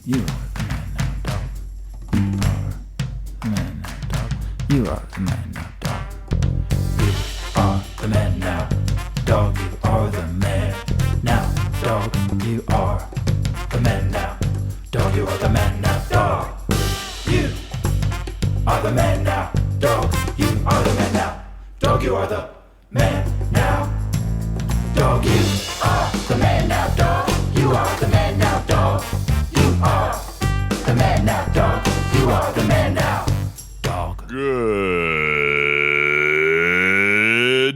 You are the man now, dog. You are the man now, dog. You are the man now, dog. You are the man now, dog. You are the man now, dog. You are the man now, dog. You are the man now, dog. You are the man now, dog. You are the man now, dog. You are the man now, dog. You are the man now, dog. You are the man now, dog. You are the man now, dog. Good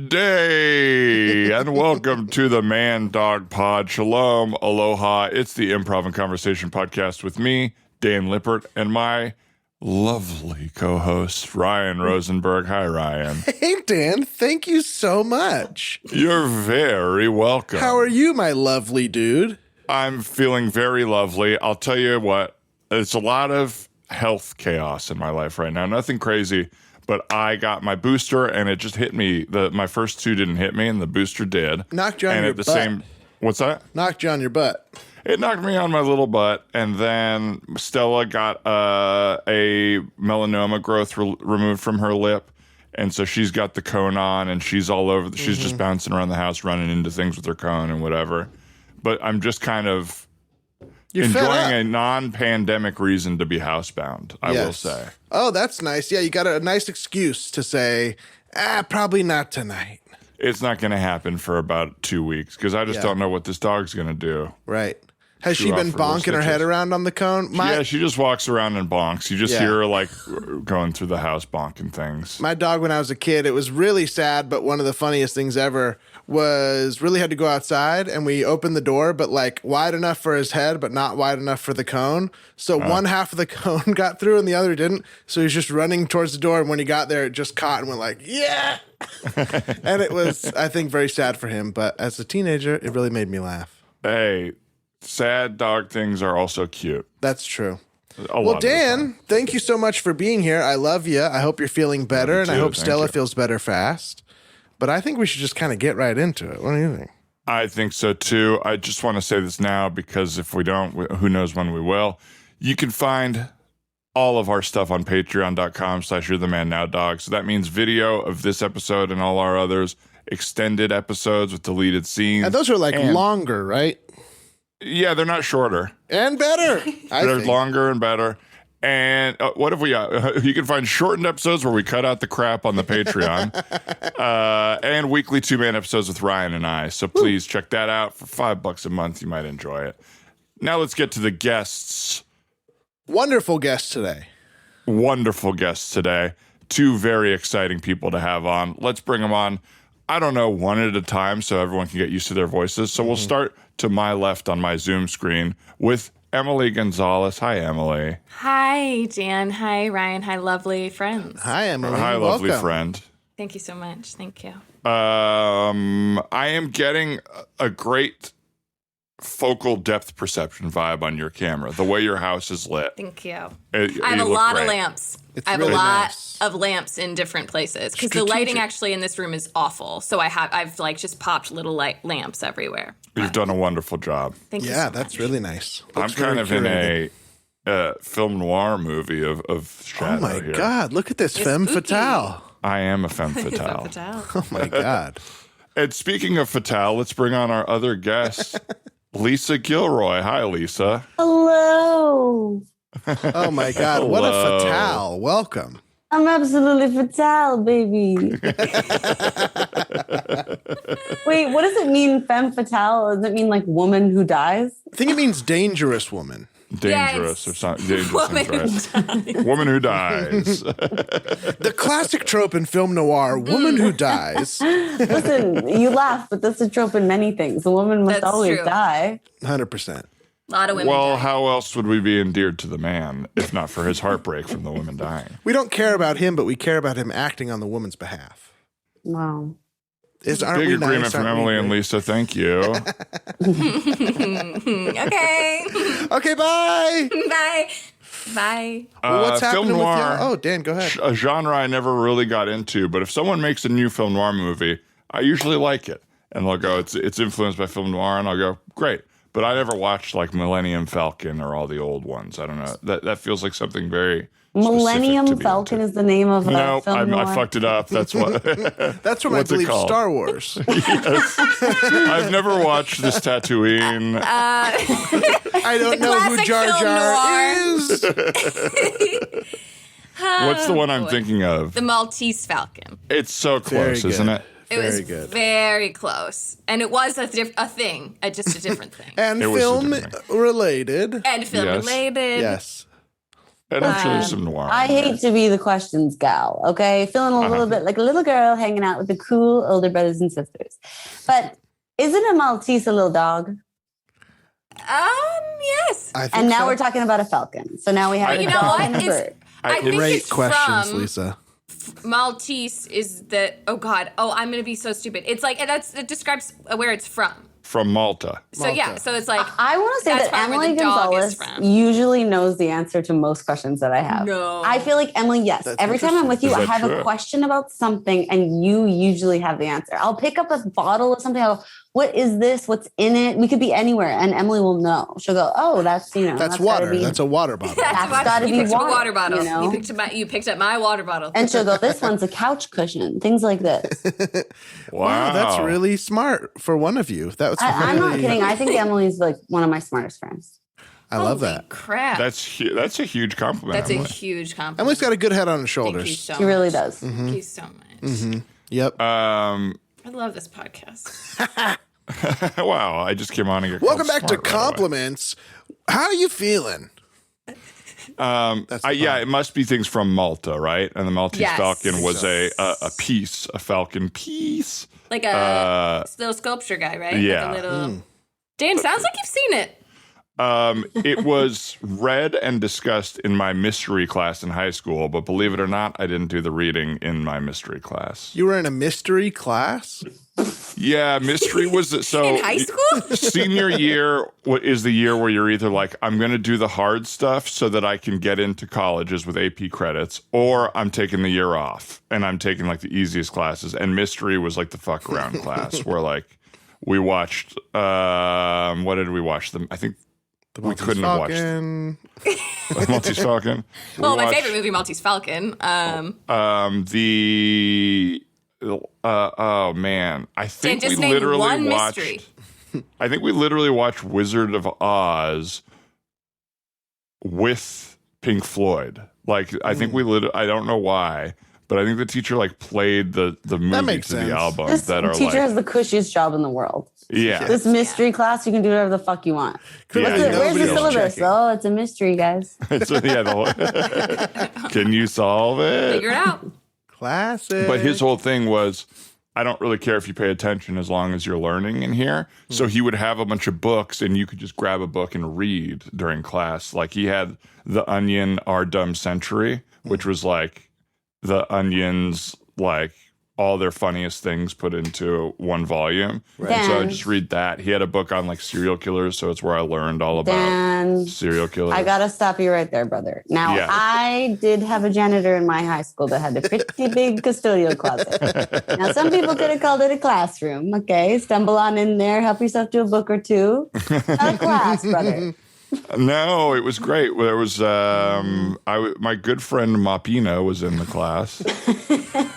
day, and welcome to the Man Dog Pod. Shalom, aloha. It's the Improv and Conversation podcast with me, Dan Lippert, and my lovely co-host, Ryan Rosenberg. Hi, Ryan. Hey, Dan. Thank you so much. You're very welcome. How are you, my lovely dude? I'm feeling very lovely. I'll tell you what, it's a lot of health chaos in my life right now. Nothing crazy, but I got my booster and it just hit me. My first two didn't hit me and the booster did. Knocked you on your butt. What's that? Knocked you on your butt. It knocked me on my little butt, and then Stella got a melanoma growth removed from her lip, and so she's got the cone on, and she's all over. She's just bouncing around the house, running into things with her cone and whatever. But I'm just kind of enjoying a non-pandemic reason to be housebound, I will say. Oh, that's nice. Yeah, you got a nice excuse to say, probably not tonight. It's not going to happen for about 2 weeks, because I just don't know what this dog's going to do. Right. Has she been bonking her head around on the cone? Yeah, she just walks around and bonks. You just hear her like going through the house bonking things. My dog, when I was a kid, it was really sad, but one of the funniest things ever was really had to go outside, and we opened the door, but like wide enough for his head, but not wide enough for the cone. So one half of the cone got through and the other didn't. So he was just running towards the door, and when he got there, it just caught and went like, yeah! And it was, I think, very sad for him. But as a teenager, it really made me laugh. Hey, sad dog things are also cute. That's true. Well, Dan, thank you so much for being here. I love you. I hope you're feeling better, and I hope Stella feels better fast. But I think we should just kind of get right into it. What do you think? I think so, too. I just want to say this now, because if we don't, who knows when we will. You can find all of our stuff on patreon.com/you'rethemanNowDog. So that means video of this episode and all our others, extended episodes with deleted scenes. And those are like longer, right? Yeah, they're not shorter. And better. They're longer and better. And what have we got? You can find shortened episodes where we cut out the crap on the Patreon. And weekly 2-man episodes with Ryan and I. So please check that out for $5 a month. You might enjoy it. Now let's get to the guests. Wonderful guests today. Wonderful guests today. Two very exciting people to have on. Let's bring them on, I don't know, one at a time so everyone can get used to their voices. So we'll start to my left on my Zoom screen with Emily Gonzalez. Hi, Emily. Hi, Dan. Hi, Ryan. Hi, lovely friends. Hi, Emily. Hi, lovely friend. Thank you so much. Thank you. I am getting a great focal depth perception vibe on your camera, the way your house is lit. Thank you. I have a lot of lamps. I have really a lot nice. of lamps in different places because the lighting actually in this room is awful. So I've like just popped little light lamps everywhere. You've done a wonderful job. Thank you. Yeah, so that's much. really nice. I'm kind of in a film noir movie of shadow. Oh my here. God, look at this femme spooky. fatale. I am a femme fatale. Oh my God. And speaking of fatale, let's bring on our other guest, Lisa Gilroy. Hi, Lisa. Hello. Oh my God, what a fatale. Welcome. I'm absolutely fatale, baby. Wait, what does it mean, femme fatale? Does it mean like woman who dies? I think it means dangerous woman. Dangerous or something. Dangerous Woman who right. Woman who dies. The classic trope in film noir, woman who dies. Listen, you laugh, but that's a trope in many things. A woman must That's always true. die. 100%. A lot of women. Well, die. how else would we be endeared to the man if not for his heartbreak from the woman dying? We don't care about him, but we care about him acting on the woman's behalf. Wow. Aren't Big we agreement nice? from Aren't we Emily and great? Lisa. Thank you. Okay. Okay, bye. Bye. Bye. Well, what's Film happening noir, with you? Oh, Dan, go ahead. a genre I never really got into, but if someone makes a new film noir movie, I usually like it. And they'll go, it's influenced by film noir, and I'll go, great. but I never watched like Millennium Falcon or all the old ones. I don't know. That feels like something very Millennium Falcon is the name of a Nope, film noir. I fucked it up. That's what. That's from, I What's it believe, called? Star Wars. Yes. I've never watched this Tatooine. I don't know who classic Jar film Jar is. What's the one I'm thinking of? The Maltese Falcon. It's so Very close, isn't good. it? It was Very good. very close. And it was a thing, just a different thing. And It was a film different related. And film Yes. related. Yes. And I'm sure there's some noir. I in there. hate to be the questions gal, okay? Feeling a little bit like a little girl hanging out with the cool older brothers and sisters. But isn't a Maltese a little dog? Yes. I think And now so. we're talking about a falcon. So now we have a You know dog what? and a bird. I think Great it's questions, from Lisa. Maltese is the I'm gonna be so stupid. It's like it describes where it's from. From Malta. So yeah, so it's like I want to say That's that probably where Emily the dog Gonzalez is from. usually knows the answer to most questions that I have. No. I feel like Emily, yes. That's Every time I'm with you, Is I that have true? a question about something and you usually have the answer. I'll pick up a bottle of something. I'll go, what is this? What's in it? We could be anywhere and Emily will know. She'll go, oh, that's That's gotta water. be- That's a water bottle. That's gotta you be picked up a water, water bottle. you know? You picked up my water bottle. And she'll go, this one's a couch cushion. Things like this. Wow. That's really smart for one of you. That was I'm not really- kidding. I think Emily's like one of my smartest friends. I love Holy that. crap. That's a huge compliment. That's a Emily. huge compliment. Emily's got a good head on her Thank you shoulders. so She really much. does. Thank you so much. Yep. I love this podcast. Wow, I just came on and got Welcome called back to smart right away. compliments. How are you feeling? That's Yeah, it must be things from Malta, right? And the Maltese Yes. Falcon was a piece, a falcon piece. Like a little sculpture guy, right? yeah. Like a little. Dan, sounds like you've seen it. It was read and discussed in my mystery class in high school, but believe it or not, I didn't do the reading in my mystery class. You were in a mystery class? Yeah, mystery was so In high school? Senior year is the year where you're either like, I'm going to do the hard stuff so that I can get into colleges with AP credits, or I'm taking the year off and I'm taking like the easiest classes. And mystery was like the fuck around class where like we watched, what did we watch? I think we couldn't have watched Maltese Falcon. Well, my favorite movie, Maltese Falcon. Oh man, I think just we name literally one watched. mystery. I think we literally watched Wizard of Oz with Pink Floyd. Like I think I don't know why, but I think the teacher like played the movie makes to sense. the album This that are teacher like has the cushiest job in the world. yeah. This mystery class, you can do whatever the fuck you want. Yeah, Where's the nobody's syllabus? checking. Oh, it's a mystery, guys. So, yeah, the whole, can you solve it? Figure it out. Classic. But his whole thing was, I don't really care if you pay attention as long as you're learning in here. So he would have a bunch of books and you could just grab a book and read during class. Like he had The Onion, Our Dumb Century, which was like the Onion's, like all their funniest things put into one volume. And so I Dan. just read that. He had a book on like serial killers. So it's where I learned all about Dan, serial killers. I gotta stop you right there, brother. Now, Yeah. I did have a janitor in my high school that had a pretty big custodial closet. Now, some people could have called it a classroom. Okay, stumble on in there, help yourself to a book or two. Not a class, brother. No, it was great. There was my good friend Mapina was in the class.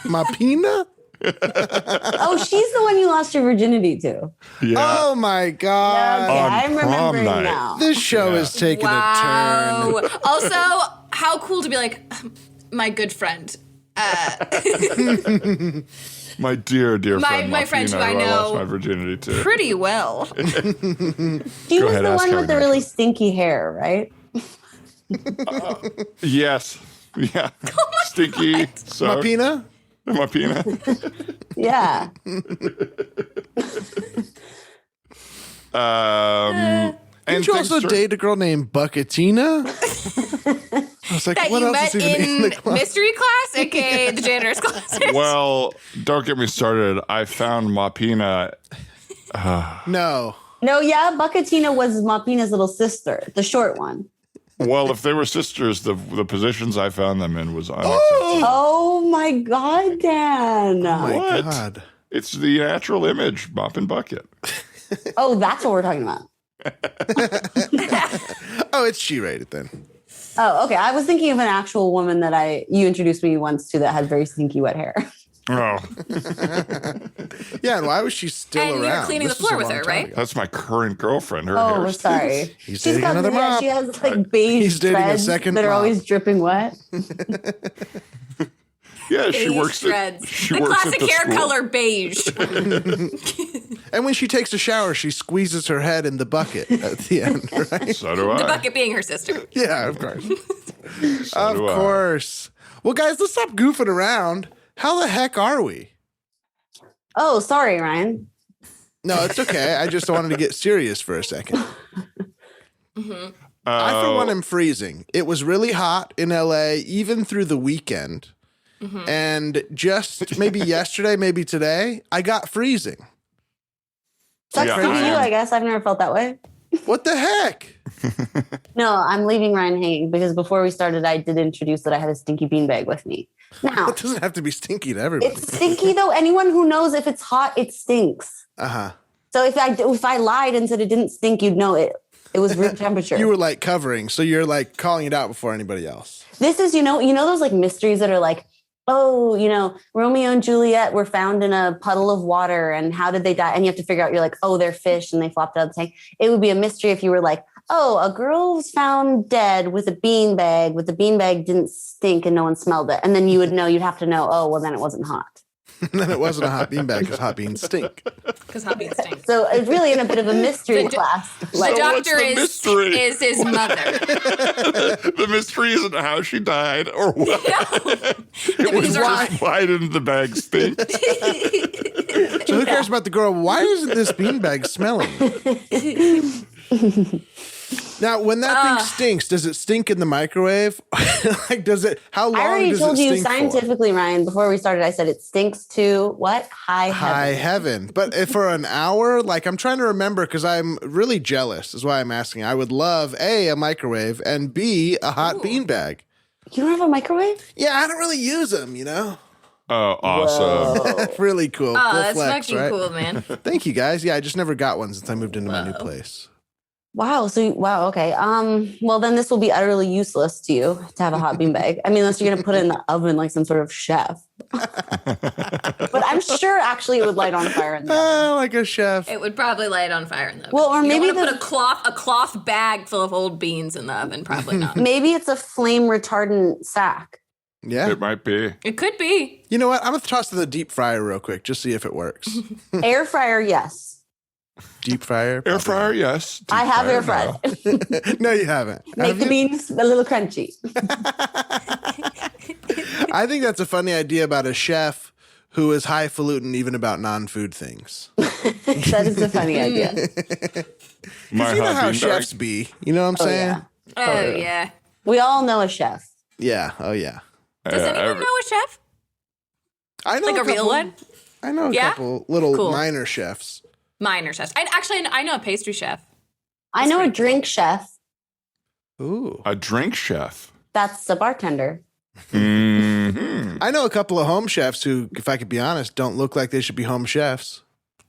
Mapina? Oh, she's the one you lost your virginity to. Yeah. Oh my God. Okay, On I'm prom remembering night. now. This show is taking a Wow. turn. Also, how cool to be like, my good friend. My dear friend, my friend who Mapina, I who lost know my virginity to. Pretty well. She was ahead, the ask one her with the again. really stinky hair, right? Yes. Yeah. Stinky. So, Mapina? Mapina. Yeah. And Didn't you things also tur- date a girl named Bucketina? I was like, That what you else met is even in the in class? mystery class, aka the janitor's class. Well, don't get me started. I found Mapina. No. No, yeah, Bucketina was Mapina's little sister, the short one. Well, if they were sisters, the positions I found them in was unacceptable. Oh my God, Dan. My What? God. It's the natural image, mop and bucket. Oh, that's what we're talking about. Oh, it's She-rated then. Oh, okay. I was thinking of an actual woman that you introduced me once to that had very stinky wet hair. Oh, Yeah, and why was she still And around? you were cleaning This the was floor a with long her, time right? ago. that's my current girlfriend. Her Oh, hair we're is- sorry. He's dating another yeah, mop. she has like beige He's dating a threads second that are mop. always dripping wet. Yeah, she Beige works. threads. She The works at classic the hair school. color beige. And when she takes a shower, she squeezes her head in the bucket at the end, right? So do I. The bucket being her sister. Yeah, of course. So Of do I. course. Well, guys, let's stop goofing around. How the heck are we? Oh, sorry, Ryan. No, it's okay. I just wanted to get serious for a second. I, for one, am freezing. It was really hot in LA, even through the weekend. And just maybe yesterday, maybe today, I got freezing. Sucks Yeah, to be I you, am. I guess. I've never felt that way. What the heck? No, I'm leaving Ryan hanging because before we started, I did introduce that I had a stinky beanbag with me. Now, It doesn't have to be stinky to everybody. it's stinky though. Anyone who knows if it's hot, it stinks. Uh-huh. So if I lied and said it didn't stink, you'd know it. It was room temperature. You were like covering, so you're like calling it out before anybody else. This is, you know those like mysteries that are like, oh, Romeo and Juliet were found in a puddle of water and how did they die? And you have to figure out, you're like, oh, they're fish and they flopped out of the tank. It would be a mystery if you were like, oh, a girl was found dead with a beanbag, but the beanbag didn't stink and no one smelled it. And then you would know, you'd have to know, oh, well, then it wasn't hot. And then it wasn't a hot bean bag because hot beans stink. Because hot beans stink. So it's really in a bit of a mystery The class. The Like, doctor the mystery? is his mother. The mystery isn't how she died or what. It was These are- just why didn't the bag stink? So who cares about the girl? Why isn't this beanbag smelling? Now, when that thing stinks, does it stink in the microwave? Like, does it? How long I already does told it you stink for? scientifically, Ryan, before we started, I said it stinks to what? High High heaven. heaven. But if for an hour, like I'm trying to remember because I'm really jealous, is why I'm asking. I would love A, microwave, and B, a hot beanbag. You don't have a microwave? Yeah, I don't really use them, you know? Oh, awesome. Really cool. Oh, Cool that's flex, fucking right? cool, man. Thank you, guys. Yeah, I just never got one since I moved into my new place. Wow. Wow. Okay. Well, then this will be utterly useless to you to have a hot beanbag. I mean, unless you're going to put it in the oven like some sort of chef. But I'm sure actually it would light on fire in the oven. Like a chef. It would probably light on fire in the oven. Well, or You don't maybe wanna put a cloth bag full of old beans in the oven. Probably not. Maybe it's a flame retardant sack. Yeah. It might be. It could be. You know what? I'm going to toss it in the deep fryer real quick, just see if it works. Air fryer, yes. Deep fryer? Air fryer, yes. Deep I have air fryer, fried. No, you haven't. Make Have the you? beans a little crunchy. I think that's a funny idea about a chef who is highfalutin even about non-food things. That is a funny idea. My You know hot how beanbag. chefs be. You know what I'm saying? yeah. Oh, yeah. We all know a chef. Yeah. Oh, yeah. Does anyone know a chef? I know Like a real couple- one? I know a Yeah? couple little Cool. minor chefs. Minor chefs. I know a pastry chef. I know a drink chef. Ooh. A drink chef. That's a bartender. Hmm. I know a couple of home chefs who, if I could be honest, don't look like they should be home chefs.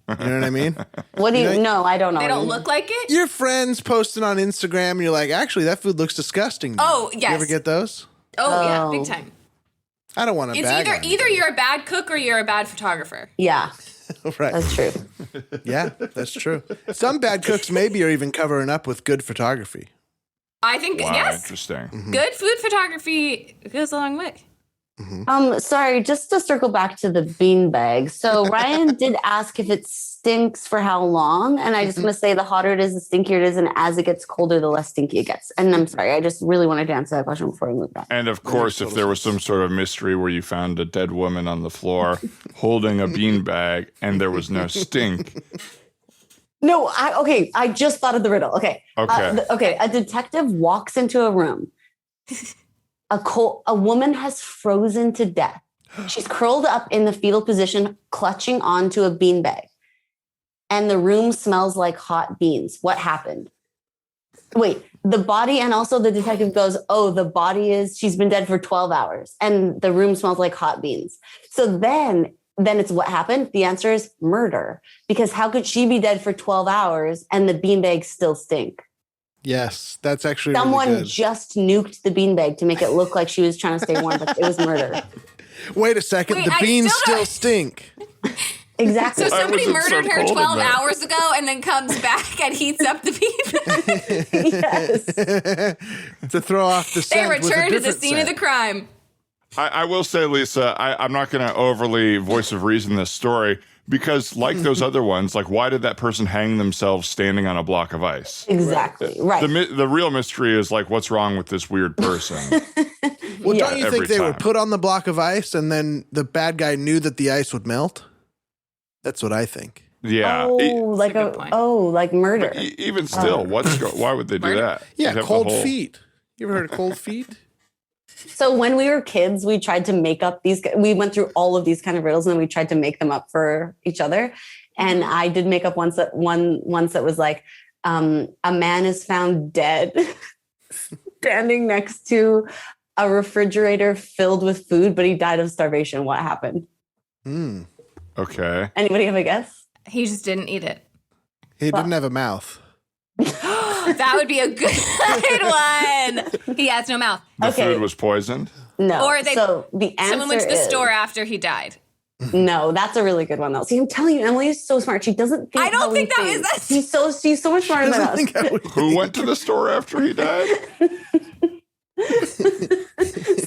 You know what I mean? What do you You know- know? I don't know. They what don't you look like it? Your friends posting on Instagram, and you're like, actually, that food looks disgusting. Oh, You yes. ever get those? Oh, yeah, Oh. big time. I don't want to It's bag on you. either you're a bad cook or you're a bad photographer. Yeah, Right. that's true. Yeah, that's true. Some bad cooks maybe are even covering up with good photography. I think, Wow, yes, interesting. good food photography goes a long way. Sorry, just to circle back to the beanbag. So Ryan did ask if it stinks for how long, and I just want to say the hotter it is, the stinkier it is, and as it gets colder, the less stinky it gets. And I'm sorry, I just really wanted to answer that question before we move on. And of course, if there was some sort of mystery where you found a dead woman on the floor holding a beanbag and there was no stink, No, I just thought of the riddle. Okay. Okay. A detective walks into a room. A woman has frozen to death. She's curled up in the fetal position, clutching onto a beanbag. And the room smells like hot beans. What happened? Wait, the body, and also the detective goes, oh, the body she's been dead for 12 hours. And the room smells like hot beans. So then then it's what happened. The answer is murder. Because how could she be dead for 12 hours and the beanbags still stink? Yes, that's actually Someone really good. just nuked the beanbag to make it look like she was trying to stay warm, but it was murder. Wait a second. Wait, the I beans still still don't- stink. Exactly. So somebody wasn't so murdered her cold in 12 there. hours ago and then comes back and heats up the beef. Yes. To throw off the They scent with a return to the different scene of the scent. crime. I will say, Lisa, I'm not going to overly voice of reason this story because, like those other ones, like why did that person hang themselves standing on a block of ice? Exactly. Right. The real mystery is like, what's wrong with this weird person? Well, Yeah. don't you Every think they were time. put on the block of ice and then the bad guy knew that the ice would melt? That's what I think. Yeah. like a good point. like murder. Even still, why would they do Murder. that? Yeah, You'd have the cold whole- feet. You ever heard of cold feet? So when we were kids, we tried to make up these. We went through all of these kind of riddles, and then we tried to make them up for each other. And I did make up once that was like, a man is found dead, standing next to a refrigerator filled with food, but he died of starvation. What happened? Hmm. Okay. Anybody have a guess? He just didn't eat it. He didn't have a mouth. That would be a good one. He has no mouth. The Okay. food was poisoned. No. Or so the answer Someone went to the is, store after he died. No, that's a really good one though. See, I'm telling you, Emily is so smart. She doesn't think. I don't how we think that is that- She's so much smarter than Doesn't us. think I would- Who went to the store after he died?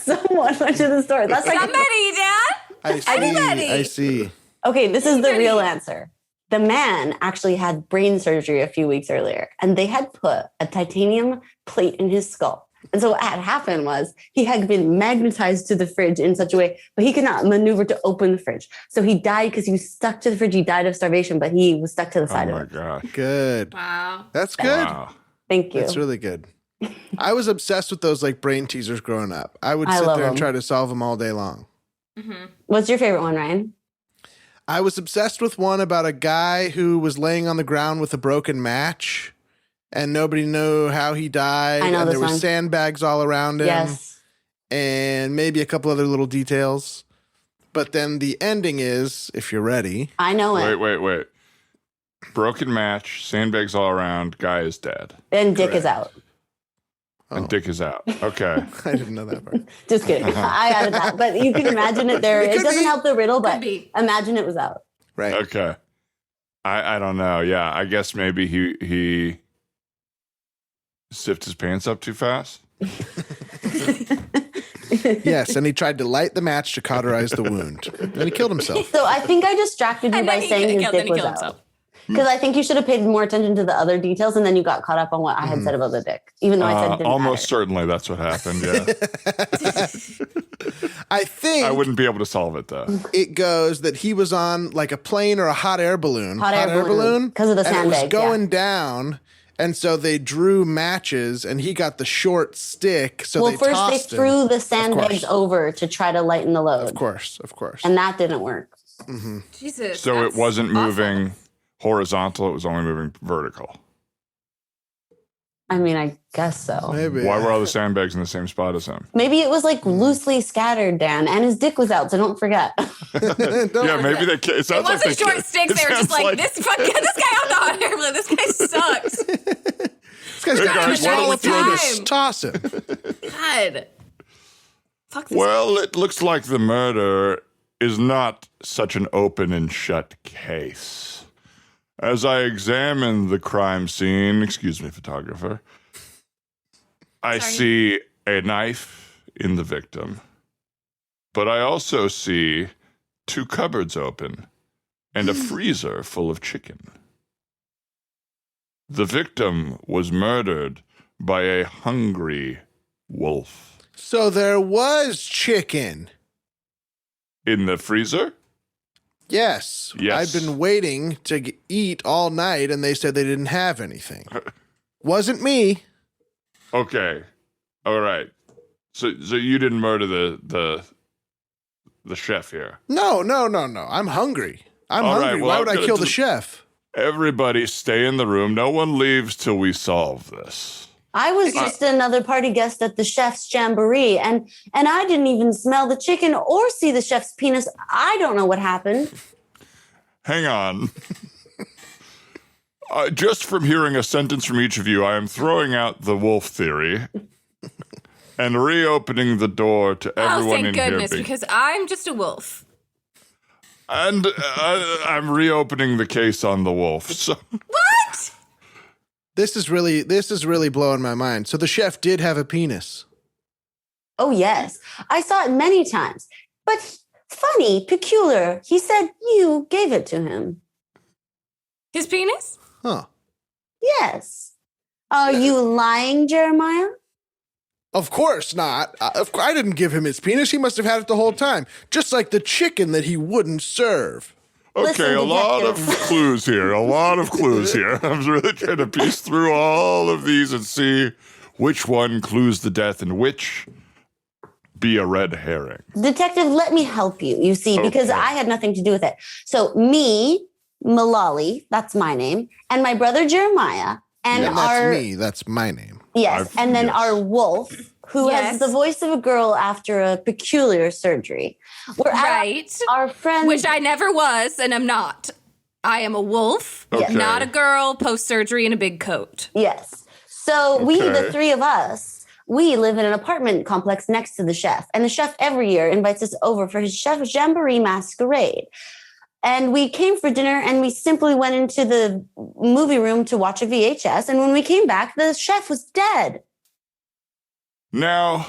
Someone went to the store. That's like Somebody, Dad. I see. Anybody. I see. okay. This is the Anybody. real answer. The man actually had brain surgery a few weeks earlier, and they had put a titanium plate in his skull. And so what had happened was he had been magnetized to the fridge in such a way, but he could not maneuver to open the fridge. So he died because he was stuck to the fridge. He died of starvation, but he was stuck to the Oh side my of it. god. Good. Wow. That's good. Wow. Thank you. That's really good. I was obsessed with those like brain teasers growing up. I would I sit love there and them. try to solve them all day long. What's your favorite one, Ryan? I was obsessed with one about a guy who was laying on the ground with a broken match and nobody knew how he died. I know and this there were one. sandbags all around him. Yes. And maybe a couple other little details. But then the ending is, if you're ready, I know it. Wait. Broken match, sandbags all around, guy is dead. And Dick is Correct. out. And Dick is out. Okay. I didn't know that part. Just kidding. I added that. But you can imagine it there. It could doesn't be. help the riddle, but be. imagine it was out. Right. Okay. I don't know. Yeah, I guess maybe he sipped his pants up too fast. Yes, and he tried to light the match to cauterize the wound. And he killed himself. So I think I distracted you And by then he saying his killed- dick then he was killed out. himself. Because I think you should have paid more attention to the other details, and then you got caught up on what I had said about the dick, even though I said it didn't Almost matter. certainly that's what happened. Yeah. I think I wouldn't be able to solve it though. it goes that he was on like a plane or a hot air balloon. Hot air balloon, 'cause of the and it was sandbags, yeah. going down. And so they drew matches and he got the short stick. So Well, they first they tossed threw him. the sandbags over to try to lighten the load, Of course. and that didn't work. Jesus. So it that's wasn't awful. moving horizontal, it was only moving vertical. I mean, I guess so. Maybe. Why were all the sandbags in the same spot as him? Maybe it was like loosely scattered, Dan, and his dick was out, so don't forget. Yeah, maybe they. It It sounds like wasn't they short sticks. it They were just sounds like, this fuck, get this guy out the hot air balloon. This guy sucks. This guy's Hey, got guys, too small why a don't we penis. time? Toss him. God. Fuck this. Well, it looks like the murder is not such an open and shut case. As I examine the crime scene, excuse me, photographer, I Sorry. see a knife in the victim, but I also see 2 cupboards open and a freezer full of chicken. The victim was murdered by a hungry wolf. So there was chicken. In the freezer? Yes. Yes. I've been waiting to eat all night and they said they didn't have anything. Wasn't me. Okay. All right. So you didn't murder the chef here. No. I'm hungry. I'm All right, hungry. well, Why I'm would I gonna kill the do- chef? Everybody stay in the room. No one leaves till we solve this. I was just another party guest at the chef's jamboree, and I didn't even smell the chicken or see the chef's penis. I don't know what happened. Hang on. Just from hearing a sentence from each of you, I am throwing out the wolf theory and reopening the door to everyone in here. Oh, thank goodness, because I'm just a wolf. And I'm reopening the case on the wolf. So. What? This is really blowing my mind. So the chef did have a penis. Oh, yes. I saw it many times. But funny, peculiar. He said you gave it to him. His penis? Huh. Yes. Are you lying, Jeremiah? Of course not. I didn't give him his penis. He must have had it the whole time. Just like the chicken that he wouldn't serve. Okay, Listen, a lot of detective. clues here. I'm really trying to piece through all of these and see which one clues the death and which be a red herring. Detective, let me help you, you see, because Okay. I had nothing to do with it. So me, Malali, that's my name, and my brother Jeremiah, and And our... that's me. That's my name. Yes, and then yes. our wolf, who Yes. has the voice of a girl after a peculiar surgery. We're at Right. our friend... Which I never was, and I'm not. I am a wolf, Okay. not a girl, post-surgery in a big coat. Yes. So we, the Okay. three of us, we live in an apartment complex next to the chef. And the chef every year invites us over for his chef jamboree masquerade. And we came for dinner and we simply went into the movie room to watch a VHS. And when we came back, the chef was dead. Now,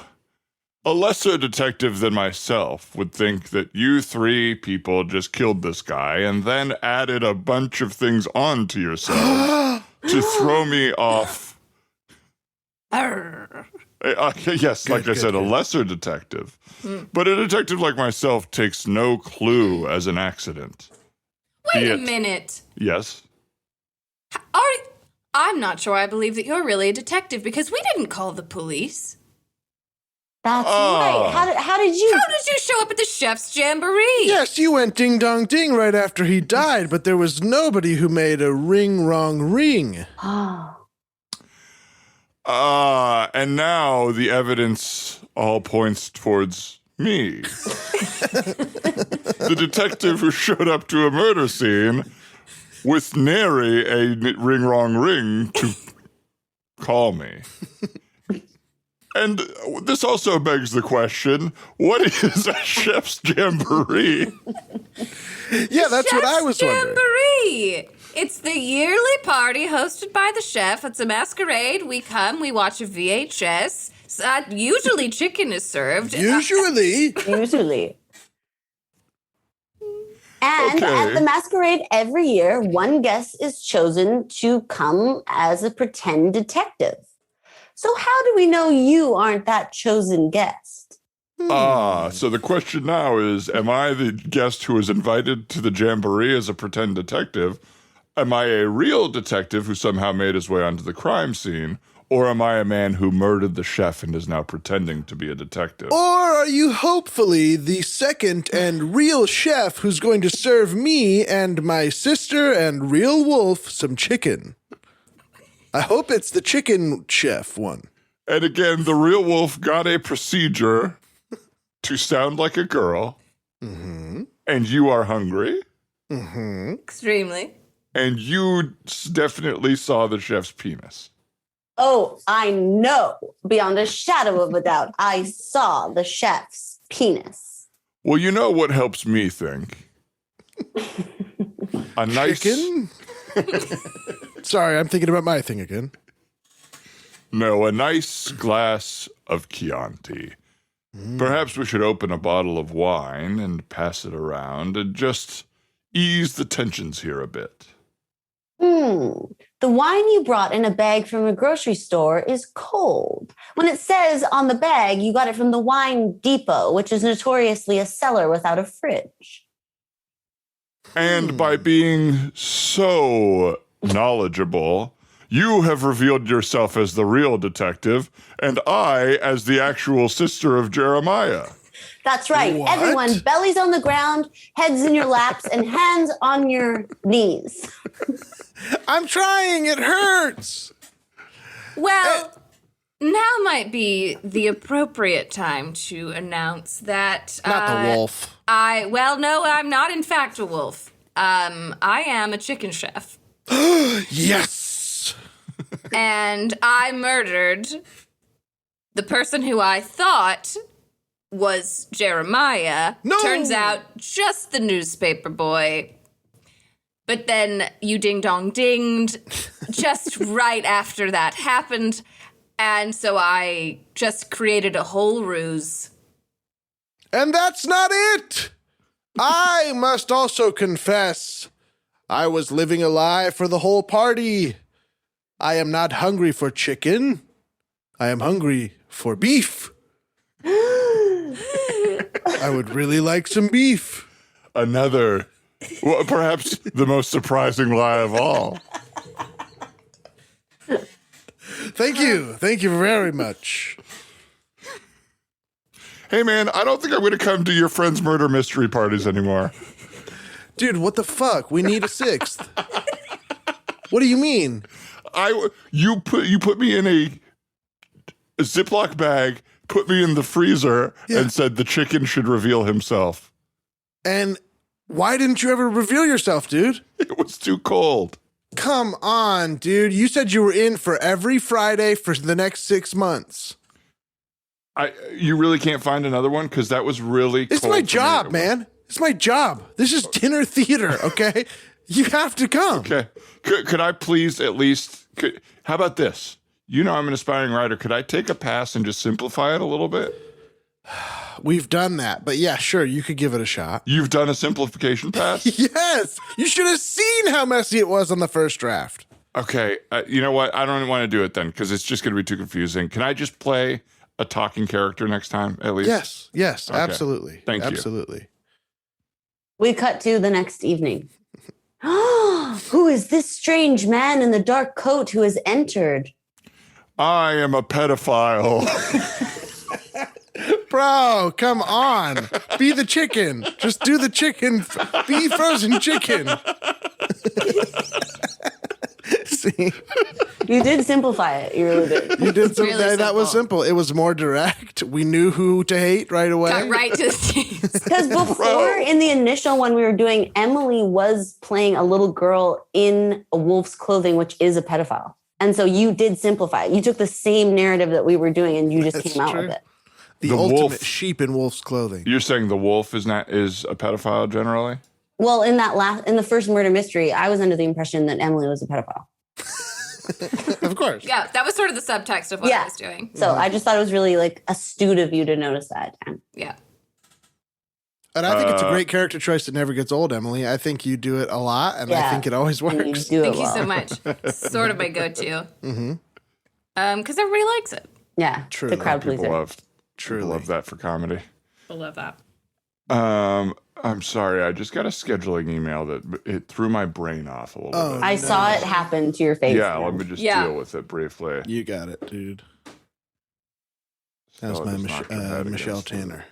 a lesser detective than myself would think that you three people just killed this guy and then added a bunch of things onto yourselves to throw me off. Arr. Yes, like I said, a lesser detective. But a detective like myself takes no clue as an accident. Wait Be a it- minute. Yes? I'm not sure I believe that you're really a detective because we didn't call the police. That's Oh. right. How did you... How did you show up at the chef's jamboree? Yes, you went ding dong ding right after he died, but there was nobody who made a ring wrong ring. Oh. And now the evidence all points towards me. The detective who showed up to a murder scene with nary a ring wrong ring to call me. And this also begs the question, what is a chef's jamboree? Yeah, that's what I was Chef's wondering. jamboree. It's the yearly party hosted by the chef. It's a masquerade. We come, we watch a VHS. Usually chicken is served. Usually. Usually. And Okay. at the masquerade every year, one guest is chosen to come as a pretend detective. So how do we know you aren't that chosen guest? So the question now is, am I the guest who is invited to the jamboree as a pretend detective? Am I a real detective who somehow made his way onto the crime scene? Or am I a man who murdered the chef and is now pretending to be a detective? Or are you hopefully the second and real chef who's going to serve me and my sister and real wolf some chicken? I hope it's the chicken chef one. And again, the real wolf got a procedure to sound like a girl. Mm-hmm. And you are hungry. Mm-hmm. Extremely. And you definitely saw the chef's penis. Oh, I know beyond a shadow of a doubt. I saw the chef's penis. Well, you know what helps me think? A nice... Chicken? Sorry, I'm thinking about my thing again. No, a nice glass of Chianti. Perhaps we should open a bottle of wine and pass it around and just ease the tensions here a bit. The wine you brought in a bag from a grocery store is cold. When it says on the bag you got it from the Wine Depot, which is notoriously a cellar without a fridge. And by being so knowledgeable, you have revealed yourself as the real detective, and I as the actual sister of Jeremiah. That's right. What? Everyone, bellies on the ground, heads in your laps, and hands on your knees. I'm trying. It hurts. Well, Now might be the appropriate time to announce that. Not the wolf. No, I'm not in fact a wolf. I am a chicken chef. Yes. And I murdered the person who I thought was Jeremiah. No! Turns out just the newspaper boy. But then you ding-dong-dinged just right after that happened. And so I just created a whole ruse. And that's not it. I must also confess, I was living a lie for the whole party. I am not hungry for chicken. I am hungry for beef. I would really like some beef. Another, well, perhaps the most surprising lie of all. Thank you. Thank you very much. Hey, man, I don't think I'm going to come to your friend's murder mystery parties anymore. Dude, what the fuck? We need a sixth. What do you mean? You put me in a Ziploc bag, put me in the freezer, and said the chicken should reveal himself. And why didn't you ever reveal yourself, dude? It was too cold. Come on, dude. You said you were in for every Friday for the next 6 months. You really can't find another one? Because that was really It's cold my for me. job, man. It's my job. This is dinner theater, okay? You have to come. Okay. Could I please at least... how about this? You know I'm an aspiring writer. Could I take a pass and just simplify it a little bit? We've done that, but yeah, sure, you could give it a shot. You've done a simplification pass? Yes! You should have seen how messy it was on the first draft. Okay. You know what? I don't want to do it then because it's just going to be too confusing. Can I just play a talking character next time at least? Yes, Okay. absolutely. Thank you. Absolutely. We cut to the next evening. Who is this strange man in the dark coat who has entered? I am a pedophile. Bro, come on. Be the chicken. Just do the chicken. Be frozen chicken. See? You did simplify it. You really did. You did something Really that was simple. It was more direct. We knew who to hate right away. Got right to the chase. Because before, in the initial one we were doing, Emily was playing a little girl in a wolf's clothing, which is a pedophile. And so you did simplify it. You took the same narrative that we were doing and you just That's came out true. with it. The wolf. ultimate sheep in wolf's clothing. You're saying the wolf is a pedophile generally? Well, in the first murder mystery, I was under the impression that Emily was a pedophile. Of course. Yeah, that was sort of the subtext of what I was doing. So I just thought it was really like astute of you to notice that. Yeah. And I think it's a great character choice that never gets old, Emily. I think you do it a lot, and I think it always And you works. do it Thank you well. so much. Sort of my go-to. Because everybody likes it. Yeah, Truly. the crowd People pleaser. Truly. love that for comedy. I love that. I'm sorry. I just got a scheduling email that it threw my brain off a little bit. I saw it happen to your face. Yeah, let me just deal with it briefly. You got it, dude. That was So my just knock your head Michelle against the- Tanner.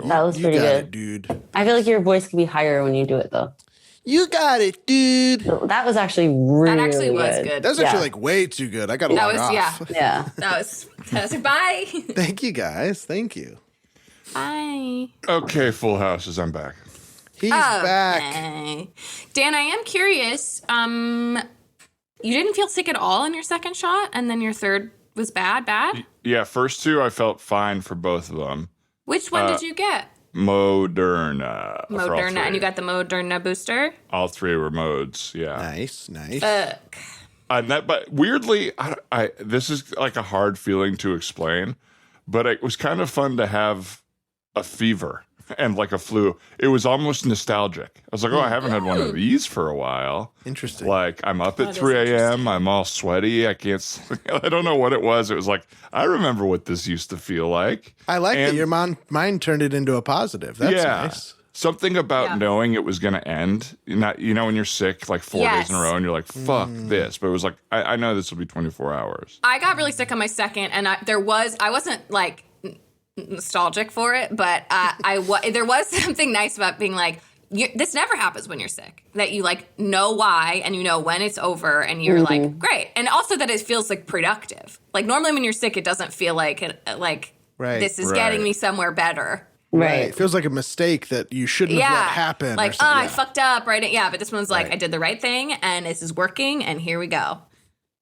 That was You pretty got good. it, dude. I feel like your voice could be higher when you do it, though. You got it, dude. So that was actually really That actually was good. That's actually like way too good. I got to That log was- off. yeah. Yeah. That was bye. Thank you, guys. Thank you. Bye. Okay, Full Houses, I'm back. He's back. Okay. Dan, I am curious. You didn't feel sick at all in your second shot, and then your third was bad? Yeah, first two, I felt fine for both of them. Which one did you get? Moderna. for all Moderna, three. and you got the Moderna booster? All three were modes, yeah. Nice. Fuck. But weirdly, this is like a hard feeling to explain, but it was kind of fun to have a fever and like a flu. It was almost nostalgic. I was like, oh, I haven't had one of these for a while. Interesting. Like, I'm up at That is 3 a.m. I'm all sweaty. I can't sleep. I don't know what it was. It was like, I remember what this used to feel like. I like that And- your mind turned it into a positive. That's nice. Something about knowing it was going to end. Not, when you're sick like 4 days in a Yes. row and you're like, fuck this. But it was like, I know this will be 24 hours. I got really sick on my second, and I wasn't like nostalgic for it, but there was something nice about being like, this never happens when you're sick, that you like know why and you know when it's over and you're like, great. And also that it feels like productive. Like normally when you're sick, it doesn't feel like this is getting me somewhere better. Right. It feels like a mistake that you shouldn't have let happen. Like, I fucked up, right? Yeah, but this one's like, I did the right thing and this is working and here we go.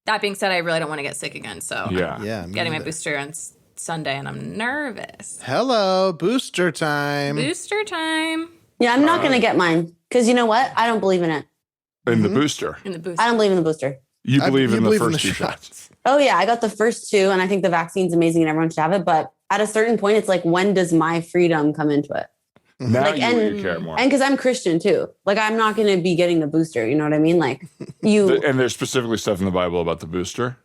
That being said, I really don't want to get sick again. So I'm getting my booster on Sunday and I'm nervous. Hello, booster time. Booster time. Yeah, I'm not going to get mine because you know what? I don't believe in it. In the booster. I don't believe in the booster. You believe in the first two shots. Oh, yeah. I got the first two, and I think the vaccine's amazing and everyone should have it. But at a certain point, it's like, when does my freedom come into it? Now you care more. And because I'm Christian, too. Like, I'm not going to be getting the booster. You know what I mean? Like, you... And there's specifically stuff in the Bible about the booster?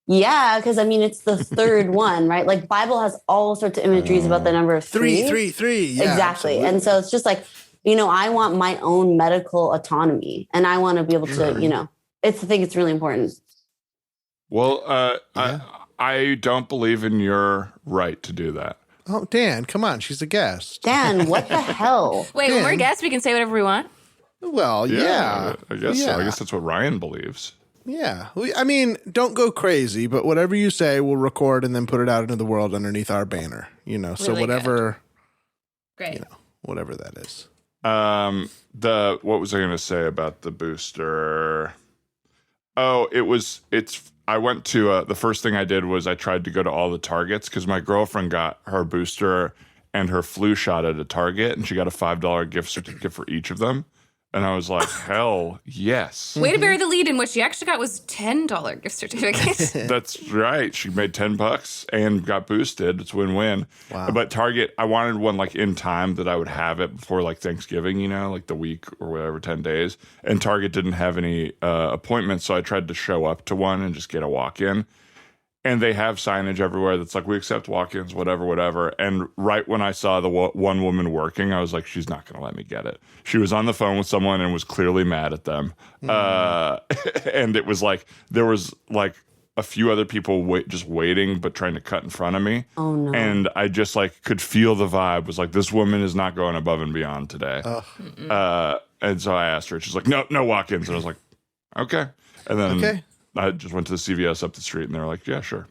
Yeah, because, I mean, it's the third one, right? Like, Bible has all sorts of imageries about the number of three. Three. Yeah, exactly. Absolutely. And so it's just like, I want my own medical autonomy. And I want to be able to, I think it's really important. Well, I don't believe in your right to do that. Oh, Dan, come on. She's a guest. Dan, what the hell? Wait, when we're guests, we can say whatever we want? Well, yeah. I guess so. I guess that's what Ryan believes. Yeah. I mean, don't go crazy, but whatever you say, we'll record and then put it out into the world underneath our banner, so really whatever, great. Whatever that is. What was I going to say about the booster? Oh, I went to, the first thing I did was I tried to go to all the Targets because my girlfriend got her booster and her flu shot at a Target and she got a $5 gift certificate for each of them. And I was like, hell yes. Way to bury the lead in what she actually got was $10 gift certificates. That's right. She made $10 and got boosted. It's win-win. Wow. But Target, I wanted one like in time that I would have it before like Thanksgiving, like the week or whatever, 10 days. And Target didn't have any appointments. So I tried to show up to one and just get a walk-in. And they have signage everywhere that's like, we accept walk-ins, whatever. And right when I saw the one woman working, I was like, she's not going to let me get it. She was on the phone with someone and was clearly mad at them. And it was like, there was like a few other people just waiting, but trying to cut in front of me. Oh, no. And I just like could feel the vibe. Was like, this woman is not going above and beyond today. And so I asked her, she's like, no walk-ins. And I was like, okay. And then I just went to the CVS up the street and they were like, yeah, sure.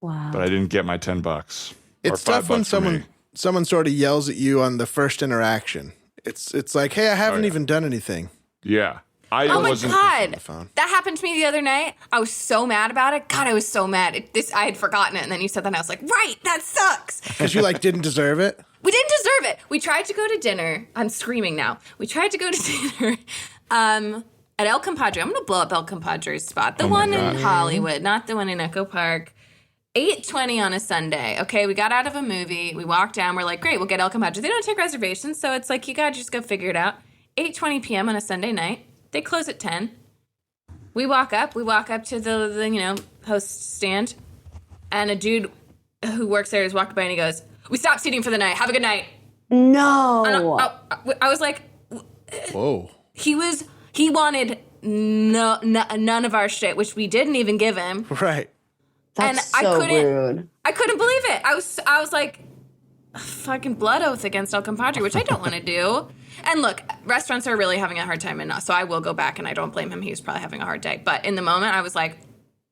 Wow. But I didn't get my $10. It's tough when someone sort of yells at you on the first interaction. It's like, hey, I haven't even done anything. Yeah. Oh my God. That happened to me the other night. I was so mad about it. God, I was so mad. I had forgotten it. And then you said that and I was like, right, that sucks. Because you didn't deserve it? We didn't deserve it. We tried to go to dinner. I'm screaming now. We tried to go to dinner. At El Compadre. I'm going to blow up El Compadre's spot. The one in Hollywood, not the one in Echo Park. 8:20 on a Sunday. Okay, we got out of a movie. We walked down. We're like, great, we'll get El Compadre. They don't take reservations, so it's like you got to just go figure it out. 8:20 p.m. on a Sunday night. They close at 10. We walk up to the host stand, and a dude who works there is walking by and he goes, we stopped seating for the night. Have a good night. No. I was like, whoa. He wanted none of our shit, which we didn't even give him. Right. That's so rude. I couldn't believe it. I was like, fucking blood oath against El Compadre, which I don't want to do. And look, restaurants are really having a hard time enough, so I will go back, and I don't blame him. He was probably having a hard day. But in the moment, I was like,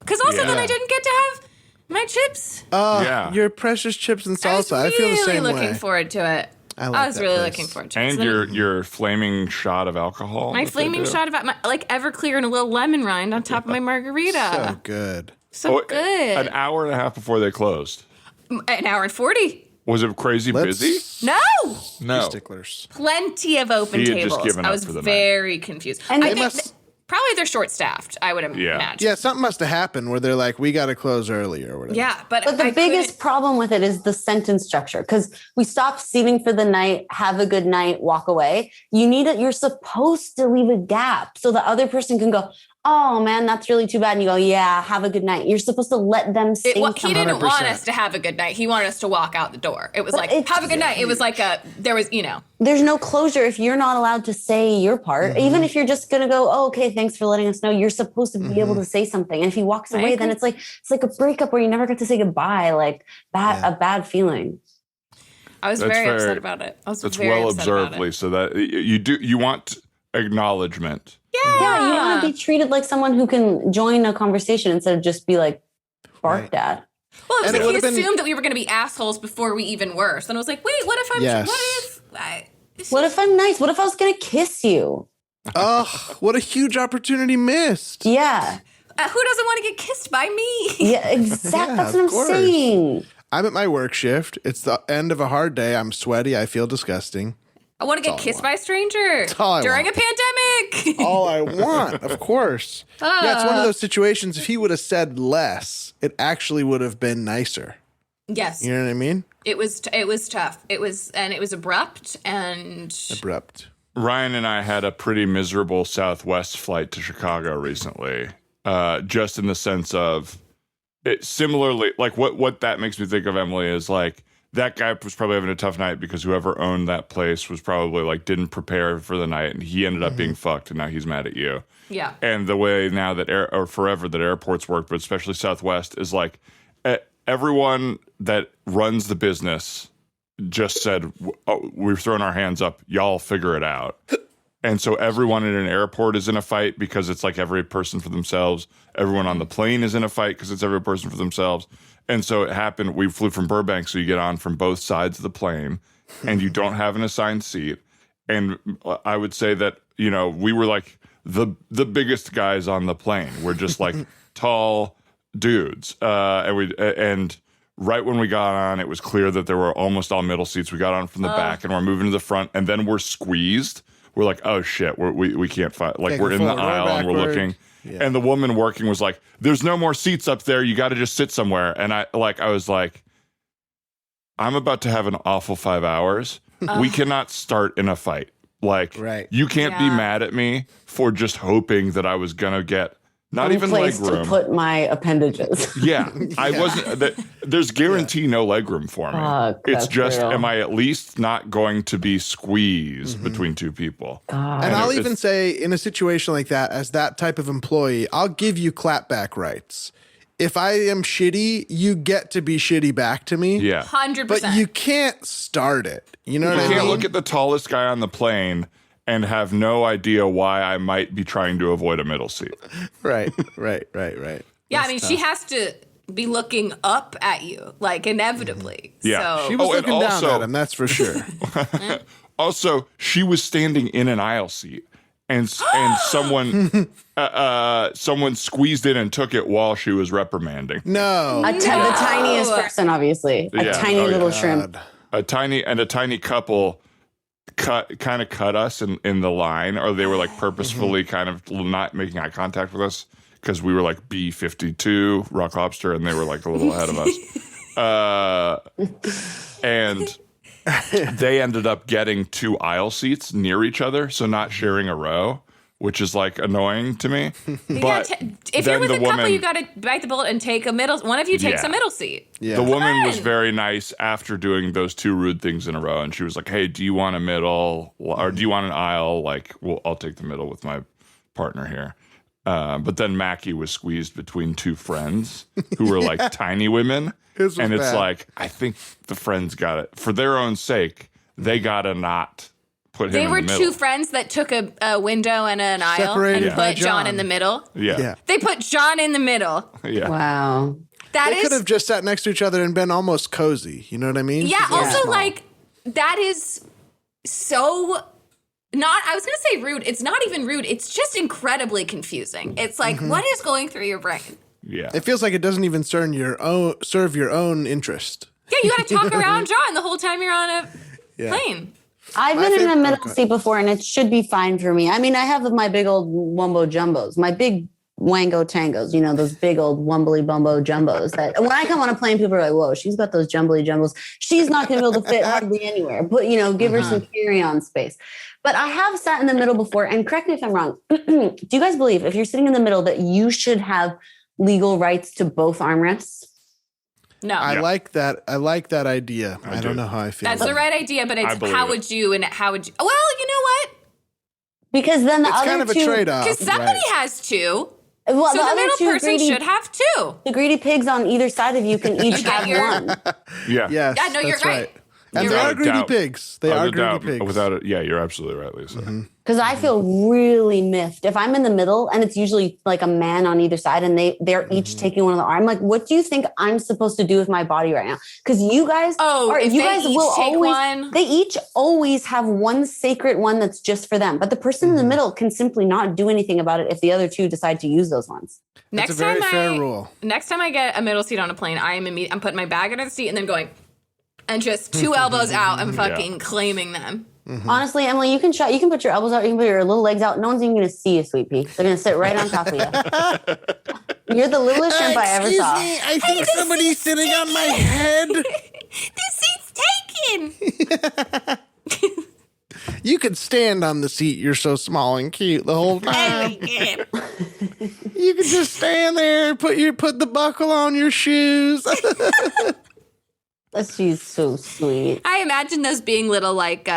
because also then I didn't get to have my chips. Oh, your precious chips and salsa. I feel the same way. I was really looking forward to it. I was really looking forward to it. And your flaming shot of alcohol. My flaming shot of Everclear and a little lemon rind on top of my margarita. So good. So good. An hour and a half before they closed. An hour and 40. Was it crazy busy? No. Sticklers. Plenty of open He had tables. just given I up was for the very confused. And I think probably they're short-staffed, I would imagine. Yeah, something must have happened where they're like, we got to close early or whatever. Yeah, but the biggest problem with it is the sentence structure, because we stop seating for the night, have a good night, walk away. You're supposed to leave a gap so the other person can go, oh man, that's really too bad. And you go, yeah, have a good night. You're supposed to let them say something. He didn't want us to have a good night. He wanted us to walk out the door. It was have a good night. It was like there's no closure if you're not allowed to say your part. Mm-hmm. Even if you're just going to go, oh, okay, thanks for letting us know. You're supposed to be able to say something. And if he walks away, then it's like a breakup where you never get to say goodbye. A bad feeling. I was very upset about it. I was That's very well upset observed, about it. Lisa. That you want acknowledgement. Yeah, you want to be treated like someone who can join a conversation instead of just be like barked at. Well, it was And it like he would've been- assumed that we were going to be assholes before we even were. So then I was like, wait, what if I'm... Yes. What if I'm nice? What if I was going to kiss you? Oh, what a huge opportunity missed. Yeah. Who doesn't want to get kissed by me? Yeah, exactly. Yeah, That's what of I'm course. saying. I'm at my work shift. It's the end of a hard day. I'm sweaty. I feel disgusting. I want to get kissed by a stranger all I during want. a pandemic. All I want, of course. Yeah, it's one of those situations. If he would have said less, it actually would have been nicer. Yes. You know what I mean? It was tough. It was abrupt and Abrupt. Ryan and I had a pretty miserable Southwest flight to Chicago recently, just in the sense of it. Similarly, like what that makes me think of, Emily, is like that guy was probably having a tough night because whoever owned that place was probably like didn't prepare for the night, and he ended up being fucked, and now he's mad at you. yeah. And the way now that forever that airports work, but especially Southwest, is like everyone that runs the business just said, we're throwing our hands up, y'all figure it out. And so everyone in an airport is in a fight because it's like every person for themselves. Everyone on the plane is in a fight because it's every person for themselves. And so it happened, we flew from Burbank, so you get on from both sides of the plane and you don't have an assigned seat. And I would say that, you know, we were like the biggest guys on the plane. We're just like tall dudes. And right when we got on, it was clear that there were almost all middle seats. We got on from the back and we're moving to the front, and then we're squeezed. We're like, oh shit, we can't fight. Like, Can't we're go in the forward or aisle and we're backward. looking. Yeah. And the woman working was like, there's no more seats up there. You got to just sit somewhere. And I was like, I'm about to have an awful 5 hours. We cannot start in a fight. Like, Right. you can't be Yeah. mad at me for just hoping that I was going to get not even leg place room. to put my appendages. Yeah, I wasn't. There's guarantee no leg room for me. Fuck, It's that's just, real. am I at least not going to be squeezed between two people? God. And I'll it's- even say, in a situation like that, as that type of employee, I'll give you clapback rights. If I am shitty, you get to be shitty back to me. Yeah, 100%. But you can't start it. You know what I I can't mean? look at the tallest guy on the plane and have no idea why I might be trying to avoid a middle seat. Right. yeah, I mean, she has to be looking up at you, like, inevitably. Yeah. So She was and looking down also- at him, that's for sure. Also, she was standing in an aisle seat, and someone squeezed in and took it while she was reprimanding. No. The tiniest person, obviously. A Yeah. tiny Oh, little yeah. shrimp. A tiny couple kind of cut us in the line, or they were like purposefully kind of not making eye contact with us because we were like B-52 Rock Lobster, and they were like a little ahead of us. And they ended up getting two aisle seats near each other, so not sharing a row, which is like annoying to me. But if then you're with the a couple, woman- you got to bite the bullet and take a middle. One of you takes Yeah. a middle seat. Yeah. The woman was on. very nice after doing those two rude things in a row, and she was like, "Hey, do you want a middle or do you want an aisle? Like, well, I'll take the middle with my partner here." But then Mackie was squeezed between two friends who were like tiny women, His was and it's bad. like, I think the friends got it for their own sake. They gotta not put him They in were the middle. two friends that took a window and an aisle Separated and by put John John. in the middle. Yeah, Yeah. They put John in the middle. yeah. Wow. That They is could have just sat next to each other and been almost cozy. You know what I mean? yeah. 'Cause they're Also, small. like that is so not. I was gonna say rude. It's not even rude. It's just incredibly confusing. It's like what is going through your brain? Yeah. it feels like it doesn't even serve your own interest. Yeah, you got to talk around John the whole time you're on a Yeah. plane. I've My been in the favorite- middle okay. seat before, and it should be fine for me. I mean, I have my big old wumbo jumbos, my big wango tangos, you know, those big old wumbly bumbo jumbos that when I come on a plane, people are like, whoa, she's got those jumbly jumbles. She's not going to be able to fit hardly anywhere, but, you know, give her some carry-on space. But I have sat in the middle before, and correct me if I'm wrong. Do you guys believe if you're sitting in the middle that you should have legal rights to both armrests? No, I like that. I like that idea. I do. don't know how I feel. that's the right idea, but I it's believe how it. would you and how would you? Well, you know what? Because then the It's other kind of a two, trade-off. Because somebody right. has to. well, So the the other middle two person greedy, should have two. the greedy pigs on either side of you can each get have your- one. Yeah. Yes, Yeah, no, you're that's right. And they are greedy pigs. They are greedy pigs. Without it, yeah, you're absolutely right, Lisa. Because I feel really miffed. If I'm in the middle and it's usually like a man on either side and they're each taking one of the arm, like, what do you think I'm supposed to do with my body right now? Because you guys, they each always have one sacred one that's just for them. But the person in the middle can simply not do anything about it if the other two decide to use those ones. That's a very fair rule. Next time I get a middle seat on a plane, I'm putting my bag under the seat and then going, and just 2 elbows out and fucking claiming them. Honestly, Emily, you can put your elbows out, you can put your little legs out. No one's even going to see you, sweet pea. They're going to sit right on top of you. You're the littlest shrimp I ever saw. Excuse me, I think somebody's sitting on my head. The seat's taken. You could stand on the seat. You're so small and cute the whole time. You can just stand there, put the buckle on your shoes. She's so sweet. I imagine those being little like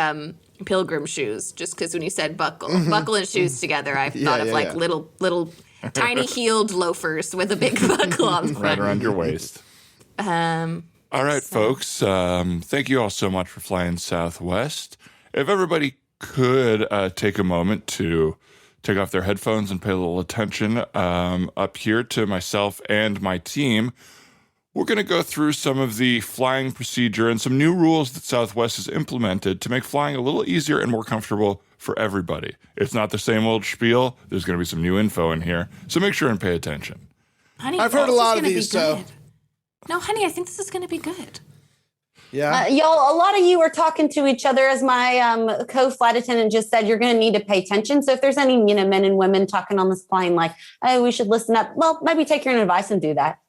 pilgrim shoes, just because when you said buckle and shoes together, I thought of little tiny heeled loafers with a big buckle on them. Right around your waist. All right, folks. Thank you all so much for flying Southwest. If everybody could take a moment to take off their headphones and pay a little attention up here to myself and my team, we're going to go through some of the flying procedure and some new rules that Southwest has implemented to make flying a little easier and more comfortable for everybody. It's not the same old spiel. There's going to be some new info in here, so make sure and pay attention. Honey, I've heard a lot of these, so. No, honey, I think this is going to be good. Yeah. Y'all, a lot of you are talking to each other. As my co-flight attendant just said, you're going to need to pay attention. So if there's any, men and women talking on this plane like, oh, we should listen up. Well, maybe take your own advice and do that.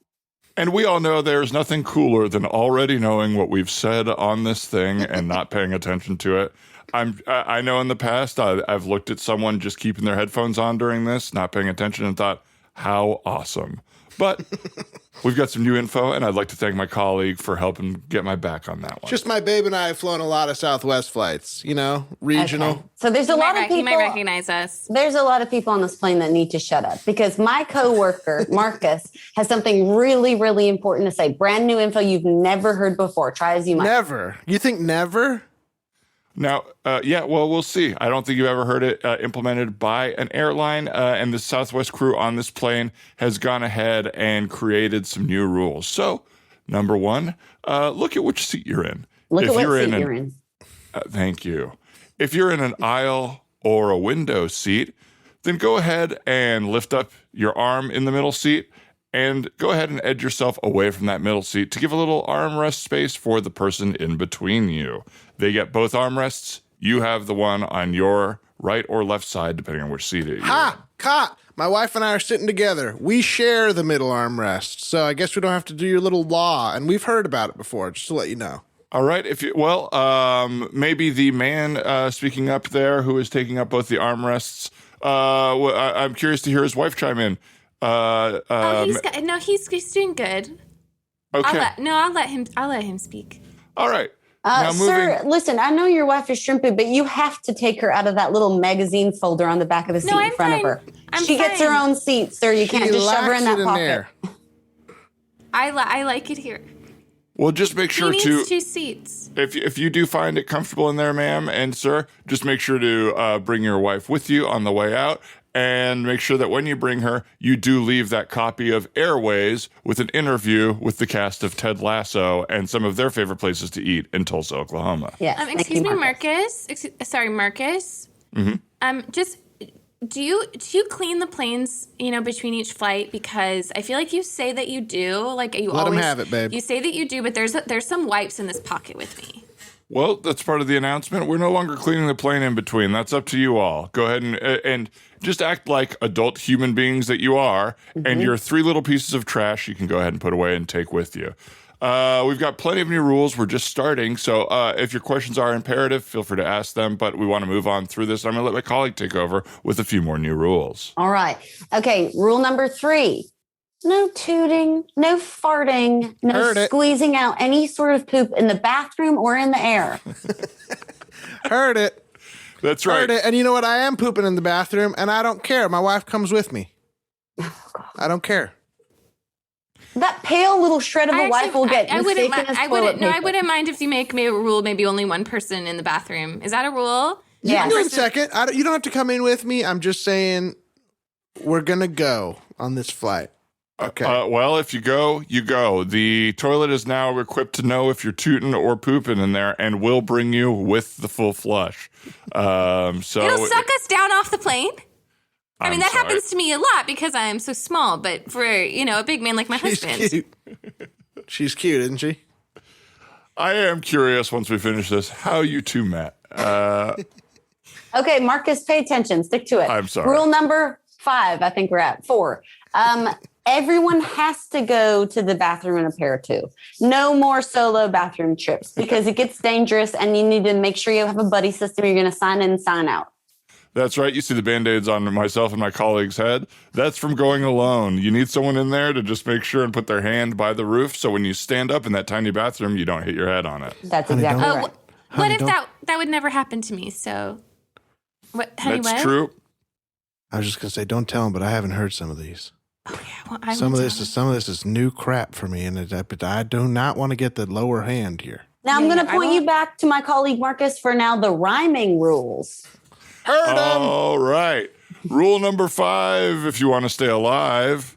And we all know there's nothing cooler than already knowing what we've said on this thing and not paying attention to it. I know in the past I've looked at someone just keeping their headphones on during this, not paying attention, and thought, how awesome. But we've got some new info, and I'd like to thank my colleague for helping get my back on that one. Just my babe and I have flown a lot of Southwest flights, regional. Okay. So there's a lot of people. You might recognize us. There's a lot of people on this plane that need to shut up because my coworker, Marcus, has something really, really important to say. Brand new info you've never heard before. Try as you might. Never. You think never? Now, we'll see. I don't think you've ever heard it implemented by an airline, and the Southwest crew on this plane has gone ahead and created some new rules. So, number one, look at which seat you're in. Look at what seat you're in. Thank you. If you're in an aisle or a window seat, then go ahead and lift up your arm in the middle seat and go ahead and edge yourself away from that middle seat to give a little armrest space for the person in between you. They get both armrests. You have the one on your right or left side, depending on which seat it is. Caught. My wife and I are sitting together. We share the middle armrest, so I guess we don't have to do your little law, and we've heard about it before, just to let you know. All right. Maybe the man speaking up there who is taking up both the armrests. I'm curious to hear his wife chime in. He's doing good. Okay. I'll let him speak. All right. Sir, listen, I know your wife is shrimpy, but you have to take her out of that little magazine folder on the back of the seat in front of her. She gets her own seat, sir. You can't just shove her in that pocket. I like it here. Well, just make sure he needs 2 seats. If you do find it comfortable in there, ma'am and sir, just make sure to bring your wife with you on the way out. And make sure that when you bring her, you do leave that copy of Airways with an interview with the cast of Ted Lasso and some of their favorite places to eat in Tulsa, Oklahoma. Yes. Excuse me, Marcus. Marcus. Mm-hmm. Just do you clean the planes, between each flight? Because I feel like you say that you do. Like you Let always him have it, babe. You say that you do, but there's some wipes in this pocket with me. Well, that's part of the announcement. We're no longer cleaning the plane in between. That's up to you all. Go ahead and just act like adult human beings that you are. Mm-hmm. And your 3 little pieces of trash you can go ahead and put away and take with you. We've got plenty of new rules. We're just starting. So if your questions are imperative, feel free to ask them. But we want to move on through this. I'm going to let my colleague take over with a few more new rules. All right. Okay. Rule number 3. No tooting, no farting, no squeezing out any sort of poop in the bathroom or in the air. Heard it. That's right. Heard it. And you know what? I am pooping in the bathroom, and I don't care. My wife comes with me. Oh, God. I don't care. That pale little shred of a wife will get mistaken as toilet paper. I wouldn't mind if you make me a rule, maybe only one person in the bathroom. Is that a rule? Yeah. Wait a second. You don't have to come in with me. I'm just saying we're going to go on this flight. Okay. Well, if you go, you go. The toilet is now equipped to know if you're tooting or pooping in there and will bring you with the full flush. So it'll suck us down off the plane? I mean, that sorry. happens to me a lot because I am so small, but for, a big man like my husband. Cute. She's cute, isn't she? I am curious, once we finish this, how you two met. Okay, Marcus, pay attention. Stick to it. I'm sorry. Rule number 5, I think we're at 4. Everyone has to go to the bathroom in a pair of 2. No more solo bathroom trips because it gets dangerous and you need to make sure you have a buddy system. You're going to sign in and sign out. That's right. You see the Band-Aids on myself and my colleague's head. That's from going alone. You need someone in there to just make sure and put their hand by the roof so when you stand up in that tiny bathroom, you don't hit your head on it. That's exactly right. What if that would never happen to me? So, honey, That's true. I was just going to say, don't tell him, but I haven't heard some of these. Oh, yeah. Well, I Some will of this is new crap for me, and I do not want to get the lower hand here. Now I'm going to point you back to my colleague Marcus for now the rhyming rules. Heard him. All right. Rule number 5, if you want to stay alive.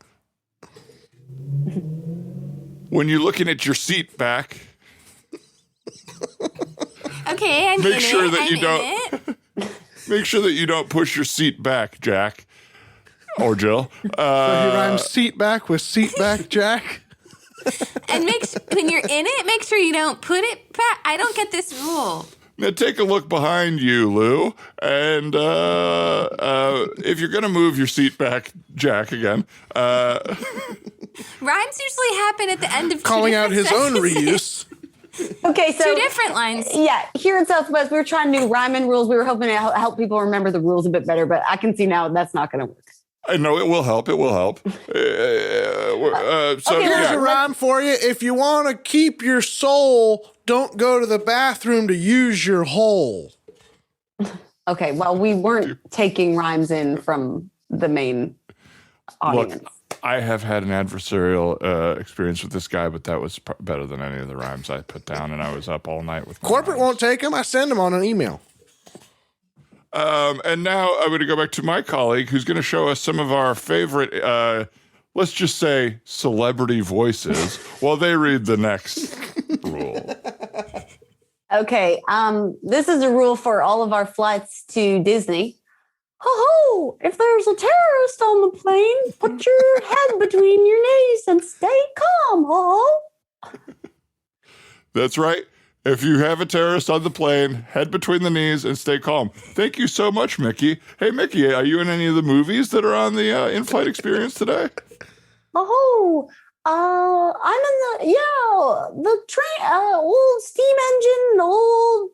When you're looking at your seat back, Okay, I'm make in sure it. that I'm you in don't it. make sure that you don't push your seat back, Jack or Jill. So he rhymes seat back with seat back, Jack. And when you're in it, make sure you don't put it back. I don't get this rule. Now take a look behind you, Lou, and if you're going to move your seat back, Jack, again. Rhymes usually happen at the end of Calling out his own reuse. Okay, so 2 different lines. Yeah, here in Southwest, we were trying to do rhyming rules. We were hoping to help people remember the rules a bit better, but I can see now that's not going to work. I know it will help. It will help. So Okay, Here's yeah. a rhyme for you. If you want to keep your soul, don't go to the bathroom to use your hole. Okay, well, we weren't taking rhymes in from the main audience. Look, I have had an adversarial experience with this guy, but that was better than any of the rhymes I put down, and I was up all night with my Corporate rhymes. won't take them. I send them on an email. And now I'm going to go back to my colleague who's going to show us some of our favorite, let's just say, celebrity voices while they read the next rule. Okay, this is a rule for all of our flights to Disney. Ho-ho! If there's a terrorist on the plane, put your head between your knees and stay calm, ho-ho! That's right. If you have a terrorist on the plane, head between the knees and stay calm. Thank you so much, Mickey. Hey, Mickey, are you in any of the movies that are on the in-flight experience today? Oh, I'm in the train, old steam engine, old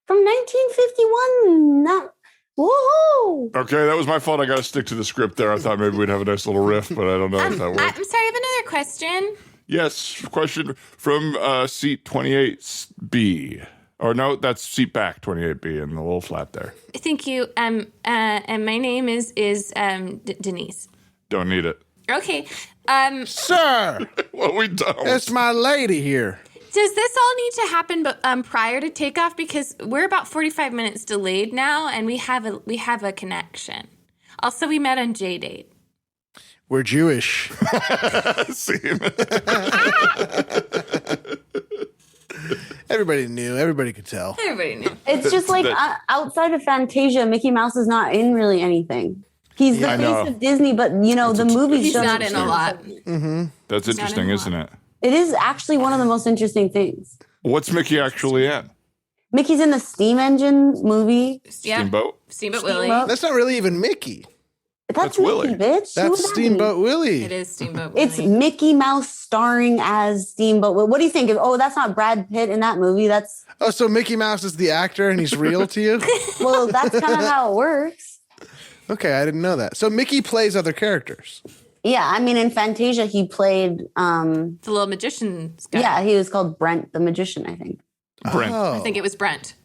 from 1951. Whoa! Okay, that was my fault. I got to stick to the script there. I thought maybe we'd have a nice little riff, but I don't know if that worked. I'm sorry, I have another question. Yes, question from seat 28B. Or no, that's seat back 28B in the little flap there. Thank you. And my name is Denise. Don't need it. Okay. Sir, Well, we don't. it's my lady here. Does this all need to happen prior to takeoff? Because we're about 45 minutes delayed now, and we have a connection. Also, we met on J-Date. We're Jewish. Scene. Everybody knew. Everybody could tell. Everybody knew. It's just like outside of Fantasia, Mickey Mouse is not in really anything. He's the I know. face of Disney, but the movies He's don't. not in a lot. That's interesting, isn't it? It is actually one of the most interesting things. What's Mickey actually in? Mickey's in the steam engine movie. Yeah. Steamboat? Willie. That's not really even Mickey. That's Willie. Mickey, bitch. Who That's would that Steamboat Willie. It is Steamboat Willie. It's Mickey Mouse starring as Steamboat Willie. What do you think? Oh, that's not Brad Pitt in that movie. That's Oh, so Mickey Mouse is the actor and he's real to you? well, that's kind of how it works. Okay, I didn't know that. So Mickey plays other characters. Yeah, I mean, in Fantasia, he played. the little magician guy. Yeah, he was called Brent the Magician, I think. Brent. Oh, I think it was Brent.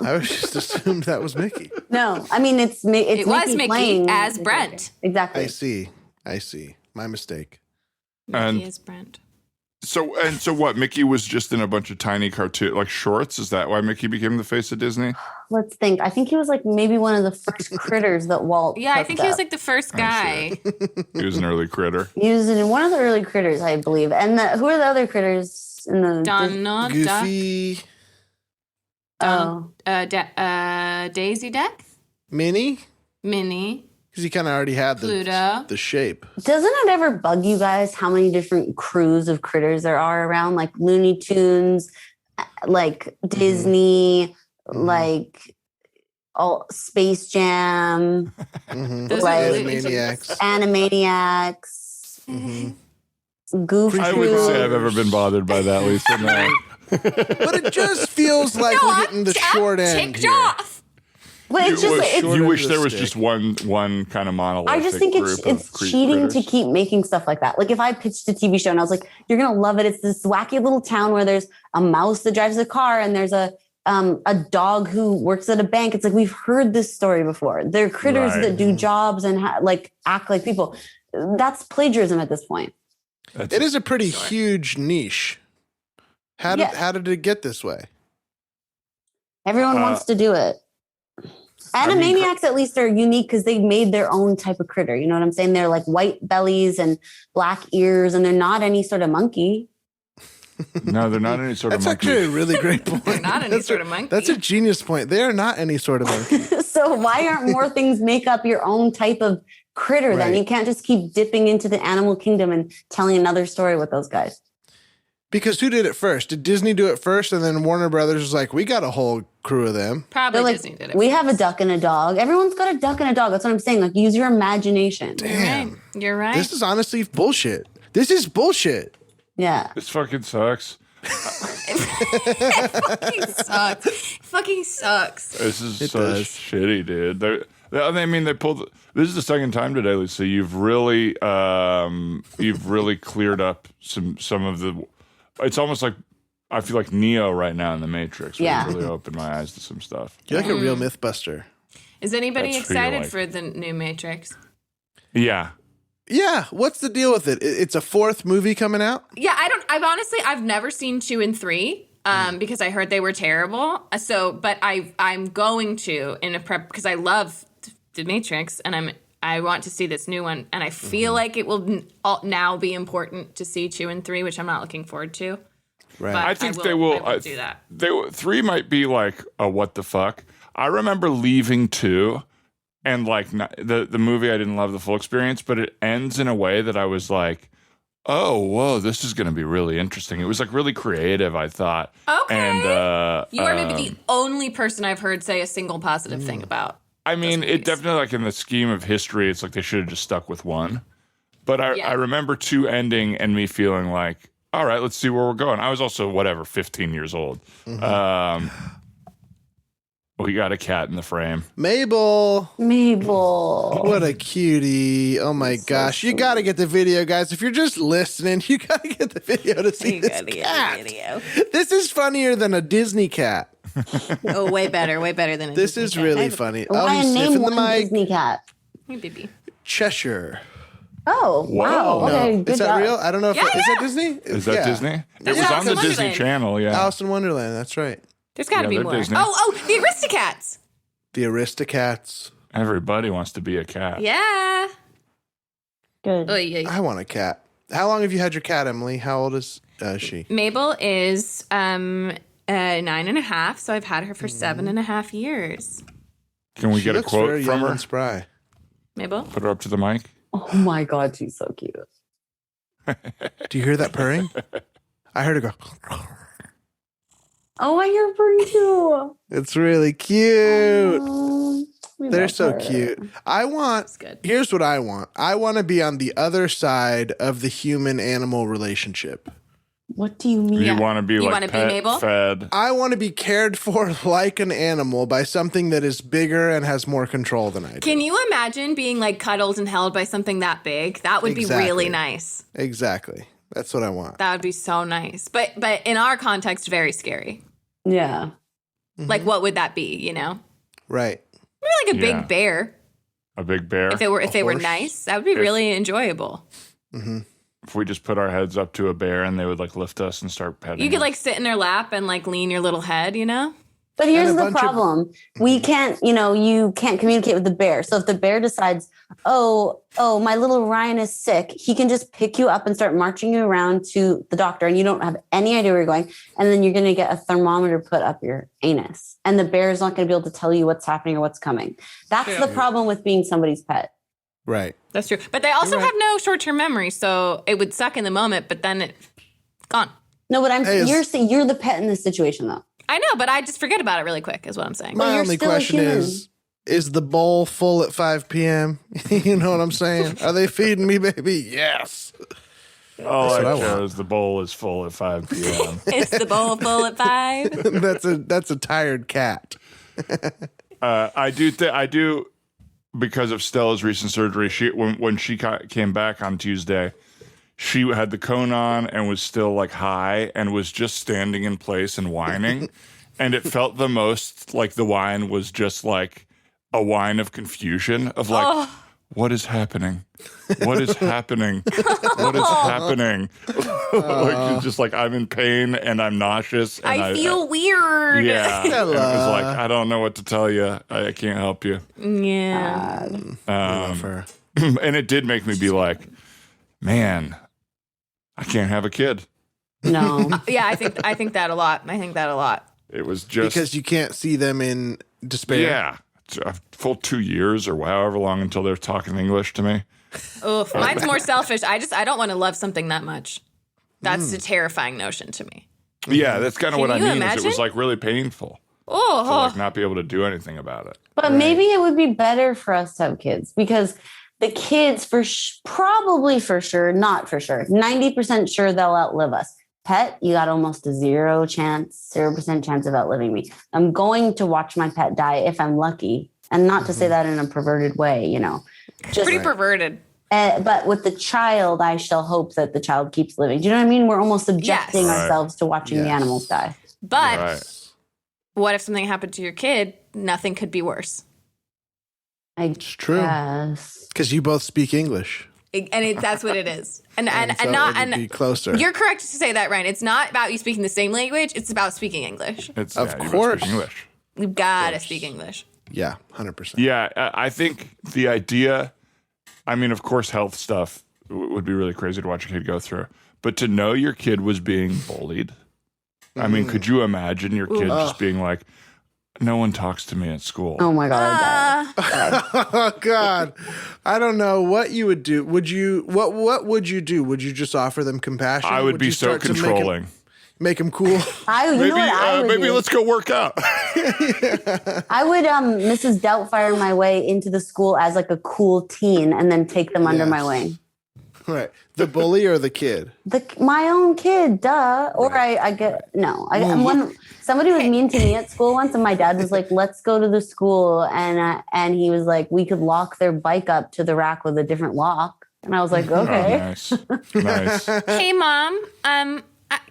I was just assumed that was Mickey. No, I mean it's It was Mickey Mickey playing as the Brent. character. Exactly. I see. My mistake. Mickey is Brent. So what? Mickey was just in a bunch of tiny cartoon like shorts. Is that why Mickey became the face of Disney? Let's think. I think he was like maybe one of the first critters that Walt. Yeah, I think he was up. like the first guy. He was an early critter. He was in one of the early critters, I believe. And who are the other critters in the Donald Duck. Goofy, Daisy Duck. Minnie, Minnie. because he kind of already had Pluto. the shape. Doesn't it ever bug you guys how many different crews of critters there are around? Like Looney Tunes, like Disney, like all Space Jam, Those like are Looney Tunes. Animaniacs. Animaniacs, Goof I wouldn't Troop. say I've ever been bothered by that, Lisa. No. But it just feels like we're getting the short end Ticked here. off. But it's just like, short You end wish of there the was stick. just one kind of monolithic I just think group it's of cheating critters. to keep making stuff like that. Like if I pitched a TV show and I was like, "You're gonna love it. It's this wacky little town where there's a mouse that drives a car and there's a dog who works at a bank." It's like we've heard this story before. They're critters Right. that do jobs and like act like people. That's plagiarism at this point. It is a pretty huge niche. How did Yeah. how did it get this way? Everyone wants to do it. Animaniacs at least are unique because they made their own type of critter. You know what I'm saying? They're like white bellies and black ears, and they're not any sort of monkey. No, they're not any sort That's of monkey. actually a really great point. They're not any sort of monkey. That's a genius point. They are not any sort of monkey. So why aren't more things make up your own type of critter then? Right. You can't just keep dipping into the animal kingdom and telling another story with those guys. Because who did it first? Did Disney do it first, and then Warner Brothers was like, "We got a whole crew of them." Probably They're like, Disney did it. we have a first. duck and a dog. Everyone's got a duck and a dog. That's what I'm saying. Like, use your imagination. Damn, You're right. this is honestly bullshit. This is bullshit. Yeah. This fucking sucks. fucking sucks. This is It so does. shitty, dude. I mean, they pulled. This is the second time today, Lisa. You've really cleared up some of the. It's almost like I feel like Neo right now in the Matrix. Where Yeah. Really opened my eyes to some stuff. You're like a real MythBuster. Is anybody That's who you excited like. for the new Matrix? Yeah. Yeah, what's the deal with it? It's a fourth movie coming out. Yeah, I've never seen 2 and 3 because I heard they were terrible. But I'm going to in a prep because I love the Matrix and I want to see this new one and I feel like it will now be important to see 2 and 3, which I'm not looking forward to. Right. But I think will- they will. I will do that. 3 might be like a what the fuck. I remember leaving 2, and like the movie. I didn't love the full experience, but it ends in a way that I was like, "Oh, whoa, this is going to be really interesting." It was like really creative. I thought. Okay. And You are maybe the only person I've heard say a single positive thing about. I mean, movies. it definitely like in the scheme of history, it's like they should have just stuck with 1. But I remember 2 ending and me feeling like, all right, let's see where we're going. I was also 15 years old. We got a cat in the frame. Mabel. Mabel. What a cutie. Oh my gosh. You got to get the video, guys. If you're just listening, you got to get the video to see this cat. This is funnier than a Disney cat. Oh, way better than a This Disney is cat. really funny. Oh, Ryan, he's name sniffing the one mic. Disney cat. Hey, baby. Cheshire. Oh, wow. Whoa. Okay, No, good is that job. real? I don't know if Yeah, is that yeah. Disney? Is that Yeah. Disney? It That's was on Alice the in Disney Wonderland. Channel, yeah. Alice in Wonderland. That's right. There's got to Yeah, be they're more. Disney. Oh, the Aristocats. The Aristocats. Everybody wants to be a cat. Yeah. Good. Oy, oy. I want a cat. How long have you had your cat, Emily? How old is she? Mabel is 9.5, so I've had her for 7.5 years. Can we She get a looks very quote from young her? and spry. Mabel? Put her up to the mic. Oh my God, she's so cute. Do you hear that purring? I heard her go. Oh, I hear purring too. It's really cute. Oh, we They're love so her. cute. I want. good. Here's what I want. I want to be on the other side of the human-animal relationship. What do you mean? You want to be You like wanna be pet Mabel? fed. I want to be cared for like an animal by something that is bigger and has more control than I do. Can you imagine being like cuddled and held by something that big? That would be Exactly. really nice. Exactly. That's what I want. That would be so nice. But in our context, very scary. Yeah. Like, what would that be? You know, Right. maybe like a Yeah. big bear. A big bear. If they were horse? nice, that would be really enjoyable. if we just put our heads up to a bear and they would like lift us and start petting You could us. like sit in their lap and like lean your little head, you know? But here's And a the bunch of- problem. We can't, you can't communicate with the bear. So if the bear decides, oh, my little Ryan is sick, he can just pick you up and start marching you around to the doctor and you don't have any idea where you're going. And then you're going to get a thermometer put up your anus. And the bear is not going to be able to tell you what's happening or what's coming. That's the problem with being somebody's pet. Right. That's true. But they also have no short-term memory, so it would suck in the moment, but then it's gone. No, but Hey, you're the pet in this situation, though. I know, but I just forget about it really quick is what I'm saying. My you're only still a question human. is the bowl full at 5 p.m.? You know what I'm saying? Are they feeding me, baby? Yes. All what I I want. chose, the bowl is full at 5 p.m. It's the bowl full at 5. That's a tired cat. I do, because of Stella's recent surgery, when she came back on Tuesday, she had the cone on and was still like high and was just standing in place and whining. And it felt the most like the whine was just like a whine of confusion of like, what is happening? What is happening? What is happening? Like, it's just like, I'm in pain and I'm nauseous. And I feel weird. Yeah. And it was like, I don't know what to tell you. I can't help you. Yeah. Love her. And it did make me be like, man, I can't have a kid. No. Yeah, I think that a lot. It was just Because you can't see them in despair. yeah, it's a full 2 years or however long until they're talking English to me. Oof, mine's more selfish. I don't want to love something that much. That's a terrifying notion to me. Yeah, that's kind of what I you mean. Is it imagine? was like really painful to Oh, like not be able to do anything about it. But maybe it would be better for us to have kids because the kids, probably for sure, not for sure, 90% sure they'll outlive us. Pet, you got almost a 0% chance of outliving me. I'm going to watch my pet die if I'm lucky. And not to say that in a perverted way, Just, pretty perverted. but with the child, I shall hope that the child keeps living. Do you know what I mean? We're almost subjecting Yes. ourselves to watching the animals die. But Right. what if something happened to your kid? Nothing could be worse. It's true. Yes. Because you both speak English. That's what it is. And So it would be closer. you're correct to say that, Ryan. It's not about you speaking the same language. It's about speaking English. It's, Of you must course. speak English. You've got to speak English. Yeah, 100%. Yeah, I think the idea, I mean, of course, health stuff would be really crazy to watch a kid go through. But to know your kid was being bullied, I mean, could you imagine your kid just being like, no one talks to me at school? Oh my God. Oh God, I don't know what you would do. Would you? What would you do? Would you just offer them compassion? I would be you so start to controlling. Make them cool. You know what I would Maybe do? let's go work out. I would Mrs. Doubtfire my way into the school as like a cool teen and then take them under my wing. Right, the bully or the kid? My own kid, duh. Or I get no. Somebody was mean to me at school once, and my dad was like, "Let's go to the school," and he was like, "We could lock their bike up to the rack with a different lock," and I was like, "Okay." Nice. Nice. Hey, Mom.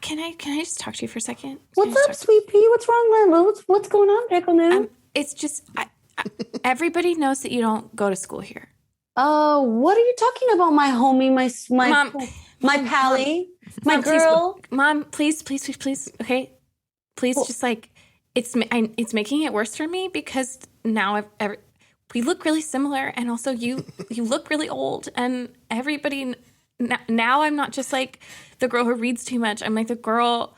Can I just talk to you for a second? What's up, sweet pea? What's wrong, Lou? What's going on, Pickle Noon? It's just everybody knows that you don't go to school here. What are you talking about, my homie, my Mom, my pally, my Mom, please, girl? Mom, please, okay, please, just like it's making it worse for me because now we look really similar, and also you look really old, and everybody now I'm not just like the girl who reads too much. I'm like the girl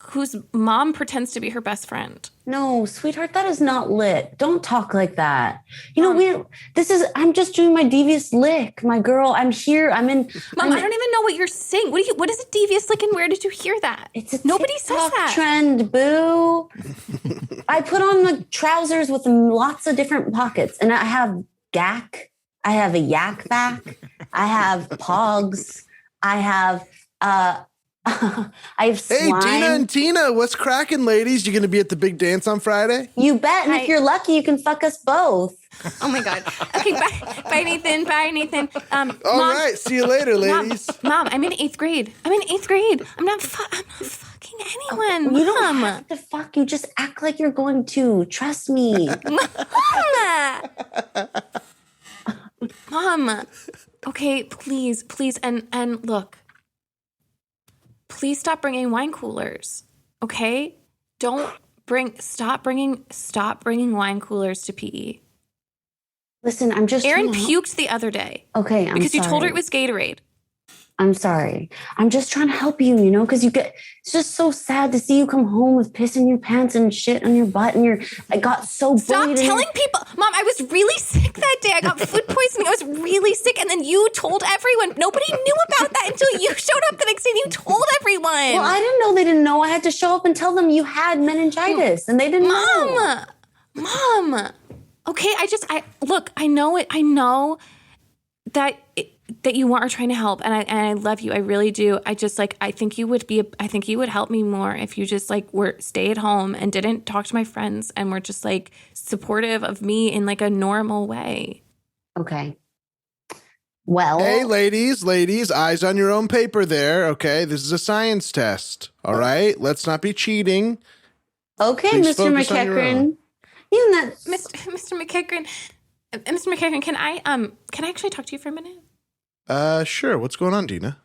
whose mom pretends to be her best friend. No, sweetheart, that is not lit. Don't talk like that. I'm just doing my devious lick, my girl. I'm here. Mom, I don't even know what you're saying. What is a devious lick, and where did you hear that? It's a Nobody TikTok says that. trend, boo. I put on the trousers with lots of different pockets, and I have gack. I have a yak back. I have pogs. I have I have slime. Hey, Dina and Tina, what's cracking, ladies? You going to be at the big dance on Friday? You bet. And if you're lucky, you can fuck us both. Oh my God. Okay, bye Nathan. Bye, Nathan. All Mom, right, see you later, ladies. Mom, I'm in 8th grade. I'm not fucking anyone. You don't Mom. have to fuck. You just act like you're going to. Trust me. Mom. Okay, please, and look. Please stop bringing wine coolers. Okay? Stop bringing wine coolers to PE. Listen, I'm just Erin trying to puked the other day. Okay, because you told her it was Gatorade. I'm sorry. I'm just trying to help you, because it's just so sad to see you come home with piss in your pants and shit on your butt and I got so Stop bullied. telling people. Mom, I was really sick that day. I got food poisoning. I was really sick. And then you told everyone. Nobody knew about that until you showed up the next day and you told everyone. Well, I didn't know they didn't know. I had to show up and tell them you had meningitis and they didn't know. Mom. Okay, look, I know it. I know that you are trying to help, and I love you. I really do. I just I think you would help me more if you just stay at home and didn't talk to my friends and were just supportive of me in a normal way. Okay. Well, hey, ladies, eyes on your own paper there. Okay, this is a science test. All right, let's not be cheating. Okay, Please Mr. focus on your own. McEachern. Even that, Mr. McEachern. Mr. McEachern, can I actually talk to you for a minute? Sure. What's going on, Dina?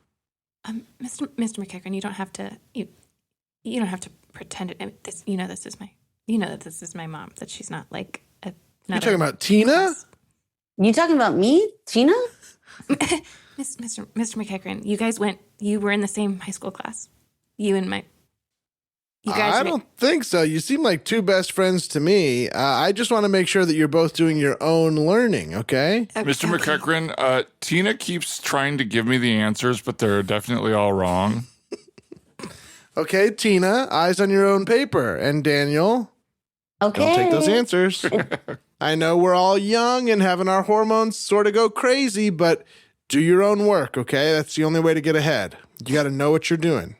Mr. McEachern, you don't have to don't have to pretend it. This is my mom. That she's not You talking about Tina? You talking about me, Tina? Mr. McEachern, you were in the same high school class. You and my. You guys. I don't think so. You seem like two best friends to me. I just want to make sure that you're both doing your own learning, okay? Mr. McEachern, Tina keeps trying to give me the answers, but they're definitely all wrong. Okay, Tina, eyes on your own paper. And Daniel, Okay. don't take those answers. I know we're all young and having our hormones sort of go crazy, but do your own work, okay? That's the only way to get ahead. You got to know what you're doing.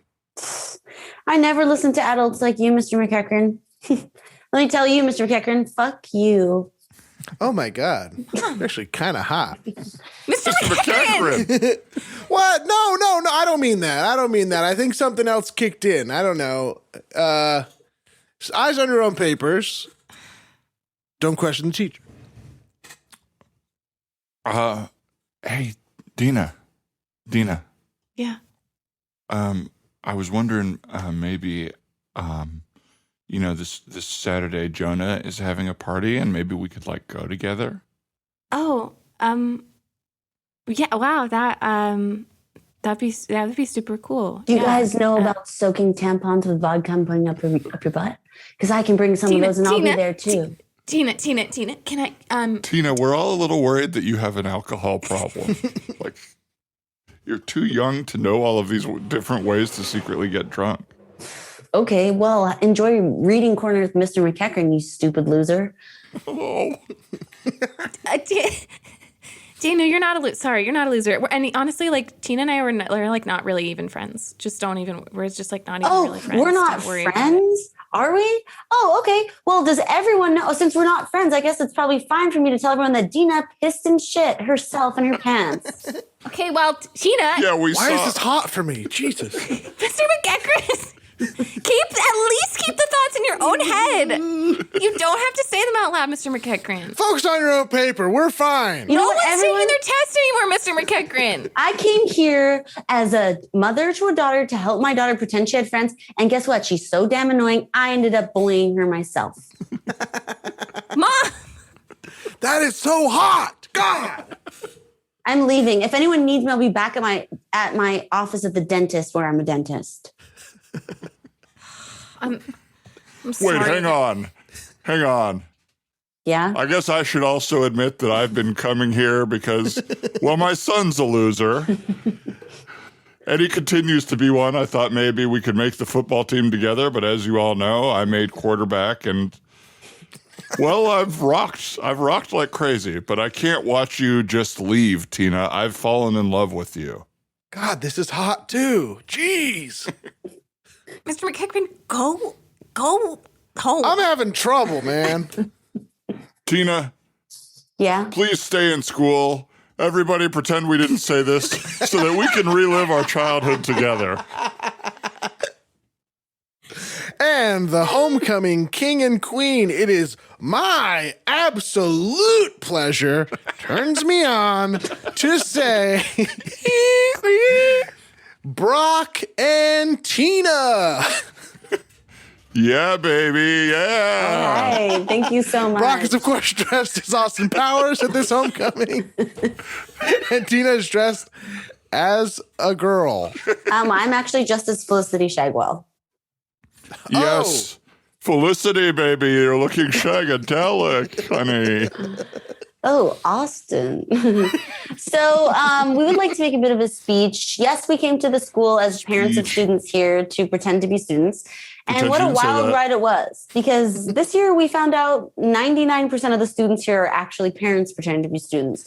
I never listen to adults like you, Mr. McEachern. Let me tell you, Mr. McEachern, fuck you. Oh, my God. You're actually kind of hot. Mr. McEachern. What? No, I don't mean that. I think something else kicked in. I don't know. Eyes on your own papers. Don't question the teacher. Hey, Dina. Yeah. I was wondering, maybe, this Saturday Jonah is having a party, and maybe we could go together. Oh, yeah. Wow, that'd be super cool. Do you guys know about soaking tampons with vodka and putting up your butt? Because I can bring some of those, and I'll be there too. Tina, can I? Tina, we're all a little worried that you have an alcohol problem. You're too young to know all of these different ways to secretly get drunk. Okay, well, enjoy reading corner with Mr. McEachern, you stupid loser. Oh. Dana, you're not a loser. Sorry, you're not a loser. And honestly, Tina and I were not really even friends. We're just not even really friends. We're not friends? Are we? Oh, okay. Well, does everyone know? Since we're not friends, I guess it's probably fine for me to tell everyone that Dina pissed and shit herself in her pants. Okay, well, Tina. Yeah, Why is this hot for me? Jesus. Mr. McEachern, keep the thoughts in your own head. You don't have to say them out loud, Mr. McEachern. Focus on your own paper. We're fine. You know No what, one's taking their test anymore, Mr. McEachern. I came here as a mother to a daughter to help my daughter pretend she had friends. And guess what? She's so damn annoying, I ended up bullying her myself. Mom! That is so hot. God. I'm leaving. If anyone needs me, I'll be back at my office at the dentist where I'm a dentist. I'm sorry. Wait, hang on. Yeah? I guess I should also admit that I've been coming here because, well, my son's a loser. And he continues to be one. I thought maybe we could make the football team together, but as you all know, I made quarterback and, well, I've rocked like crazy, but I can't watch you just leave, Tina. I've fallen in love with you. God, this is hot too. Jeez. Mr. McEachern, go home. I'm having trouble, man. Tina, Yeah? please stay in school. Everybody pretend we didn't say this so that we can relive our childhood together. And and the homecoming king and queen, it is my absolute pleasure, turns me on to say, Brock and Tina. Yeah, baby. Yeah. Hi, thank you so much. Brock is, of course, dressed as Austin Powers at this homecoming. And Tina is dressed as a girl. I'm actually just as Felicity Shagwell. Yes. Felicity, baby. You're looking shagadelic, honey. Oh, Austin. So we would like to make a bit of a speech. Yes, we came to the school as parents of students here to pretend to be students. And what a wild ride it was. Because this year we found out 99% of the students here are actually parents pretending to be students.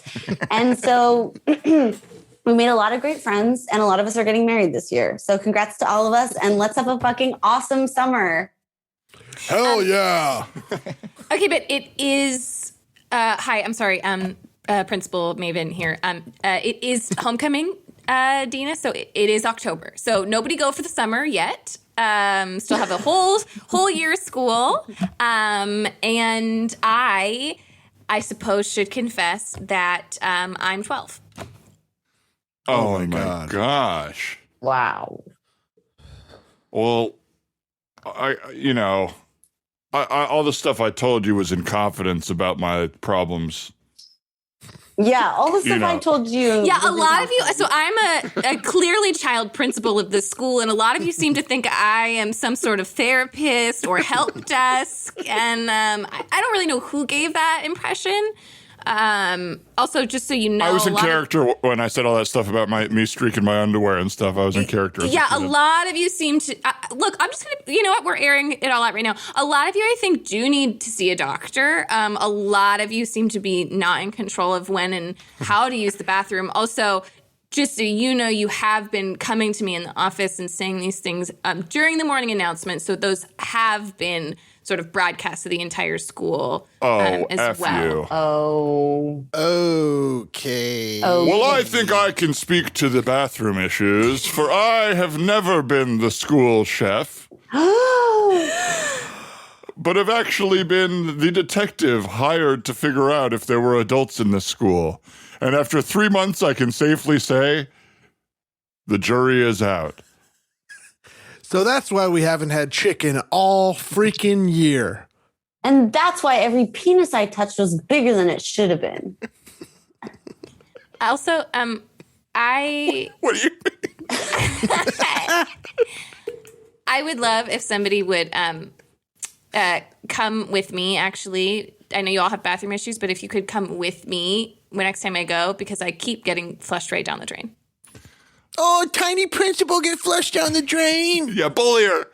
And so we made a lot of great friends, and a lot of us are getting married this year. So congrats to all of us, and let's have a fucking awesome summer. Hell yeah. Okay, but it is. Hi, I'm sorry. Principal Maven here. It is homecoming, Dina. So it is October. So nobody go for the summer yet. Still have a whole year of school. And I suppose should confess that I'm 12. Oh my gosh. Wow. Well, all the stuff I told you was in confidence about my problems. Yeah, all the stuff I told you. Yeah, a lot of you. So I'm a clearly child principal of this school, and a lot of you seem to think I am some sort of therapist or help desk, and I don't really know who gave that impression. Also, just so you know, I was in character when I said all that stuff about me streaking my underwear and stuff. I was in character. Yeah, a lot of you seem to look. I'm just gonna, you know what? We're airing it all out right now. A lot of you, I think, do need to see a doctor. A lot of you seem to be not in control of when and how to use the bathroom. Also, just so you know, you have been coming to me in the office and saying these things during the morning announcement. So those have been sort of broadcast to the entire school as F well. You. Oh. Okay. Well, I think I can speak to the bathroom issues, for I have never been the school chef, but have actually been the detective hired to figure out if there were adults in this school. And after 3 months, I can safely say the jury is out. So that's why we haven't had chicken all freaking year. And that's why every penis I touched was bigger than it should have been. Also, I What do you mean? I would love if somebody would come with me, actually. I know you all have bathroom issues, but if you could come with me next time I go, because I keep getting flushed right down the drain. Oh, tiny principal get flushed down the drain. Yeah, bully her.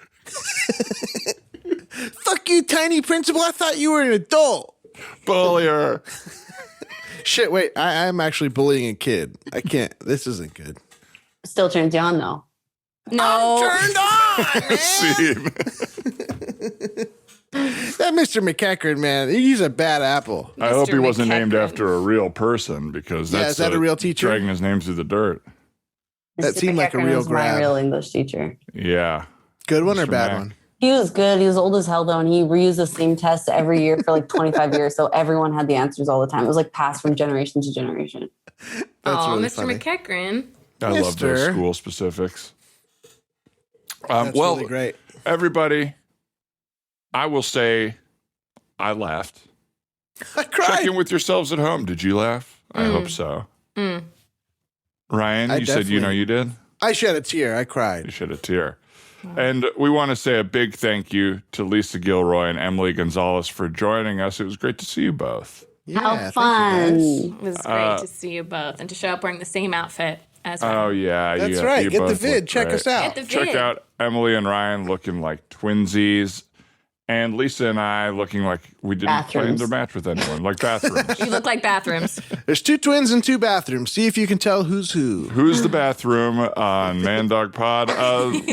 Fuck you, tiny principal. I thought you were an adult. Bully her. Shit, wait. I'm actually bullying a kid. I can't. This isn't good. Still turns you on, though. No. Turned on, man. Scene. That Mr. McEachern, man, he's a bad apple. I hope he Mr. wasn't named McEachern. after a real person, because that's is that a real teacher? dragging his name through the dirt. That seemed like a McEachern real was grab. my real English teacher. Yeah. Good one or Mr. bad Mac. one? He was good. He was old as hell, though, and he reused the same test every year for like 25 years. So everyone had the answers all the time. It was like passed from generation to generation. That's Oh, really Mr. funny. McEachern. I love those Mister. school specifics. That's Well, really great. everybody, I will say I laughed. I Check cried. in with yourselves at home. Did you laugh? I hope so. Ryan, I you said you know definitely- you did? I shed a tear. I You cried. shed a tear. And we want to say a big thank you to Lisa Gilroy and Emily Gonzalez for joining us. It was great to see you both. How thank you, fun. guys. It was great to see you both and to show up wearing the same outfit as well. Oh, yeah. That's you, right. you Get the both vid. look Check great. us out. Get the Check vid. out Emily and Ryan looking like twinsies. And Lisa and I looking like we didn't play Bathrooms. their match with anyone, like bathrooms. You look like bathrooms. There's 2 twins and 2 bathrooms. See if you can tell who's who. Who's the bathroom on Man Dog Pod?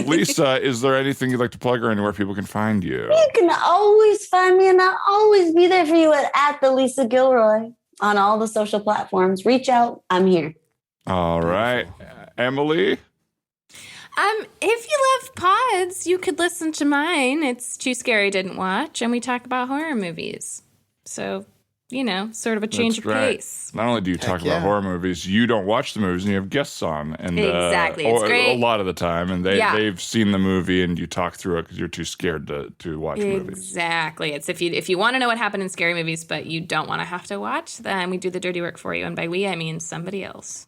Lisa, is there anything you'd like to plug or anywhere people can find you? You can always find me, and I'll always be there for you at the Lisa Gilroy on all the social platforms. Reach out. I'm here. All right. Emily? If you love pods, you could listen to mine. It's Too Scary Didn't Watch, and we talk about horror movies. So, sort of a change of pace. Not only do you talk about horror movies, you don't watch the movies, and you have guests on. And, exactly. It's great. A lot of the time. And they've seen the movie, and you talk through it because you're too scared to watch movies. Exactly. It's if you want to know what happened in scary movies, but you don't want to have to watch, then we do the dirty work for you. And by we, I mean somebody else.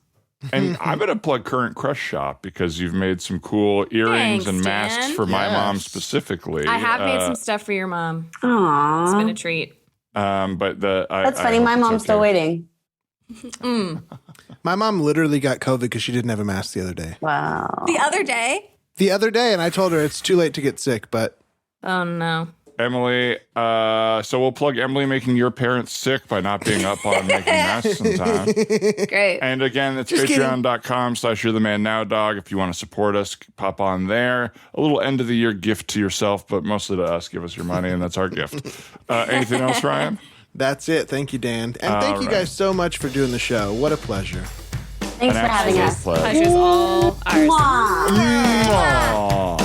And I'm going to plug Current Crush Shop because you've made some cool earrings and masks Dan. for my mom specifically. I have made some stuff for your mom. Aww. It's been a treat. But That's funny. My mom's still waiting. My mom literally got COVID because she didn't have a mask the other day. Wow. The other day? And I told her it's too late to get sick, but... Oh, no. Emily, so we'll plug Emily making your parents sick by not being up on making masks in time. Great. And again, it's patreon.com/you'rethemannow dog. If you want to support us, pop on there. A little end of the year gift to yourself, but mostly to us. Give us your money, and that's our gift. Anything else, Ryan? That's it. Thank you, Dan. And thank you guys so much for doing the show. What a pleasure. Thanks for having us. Pleasure's all ours. Mwah. Mwah.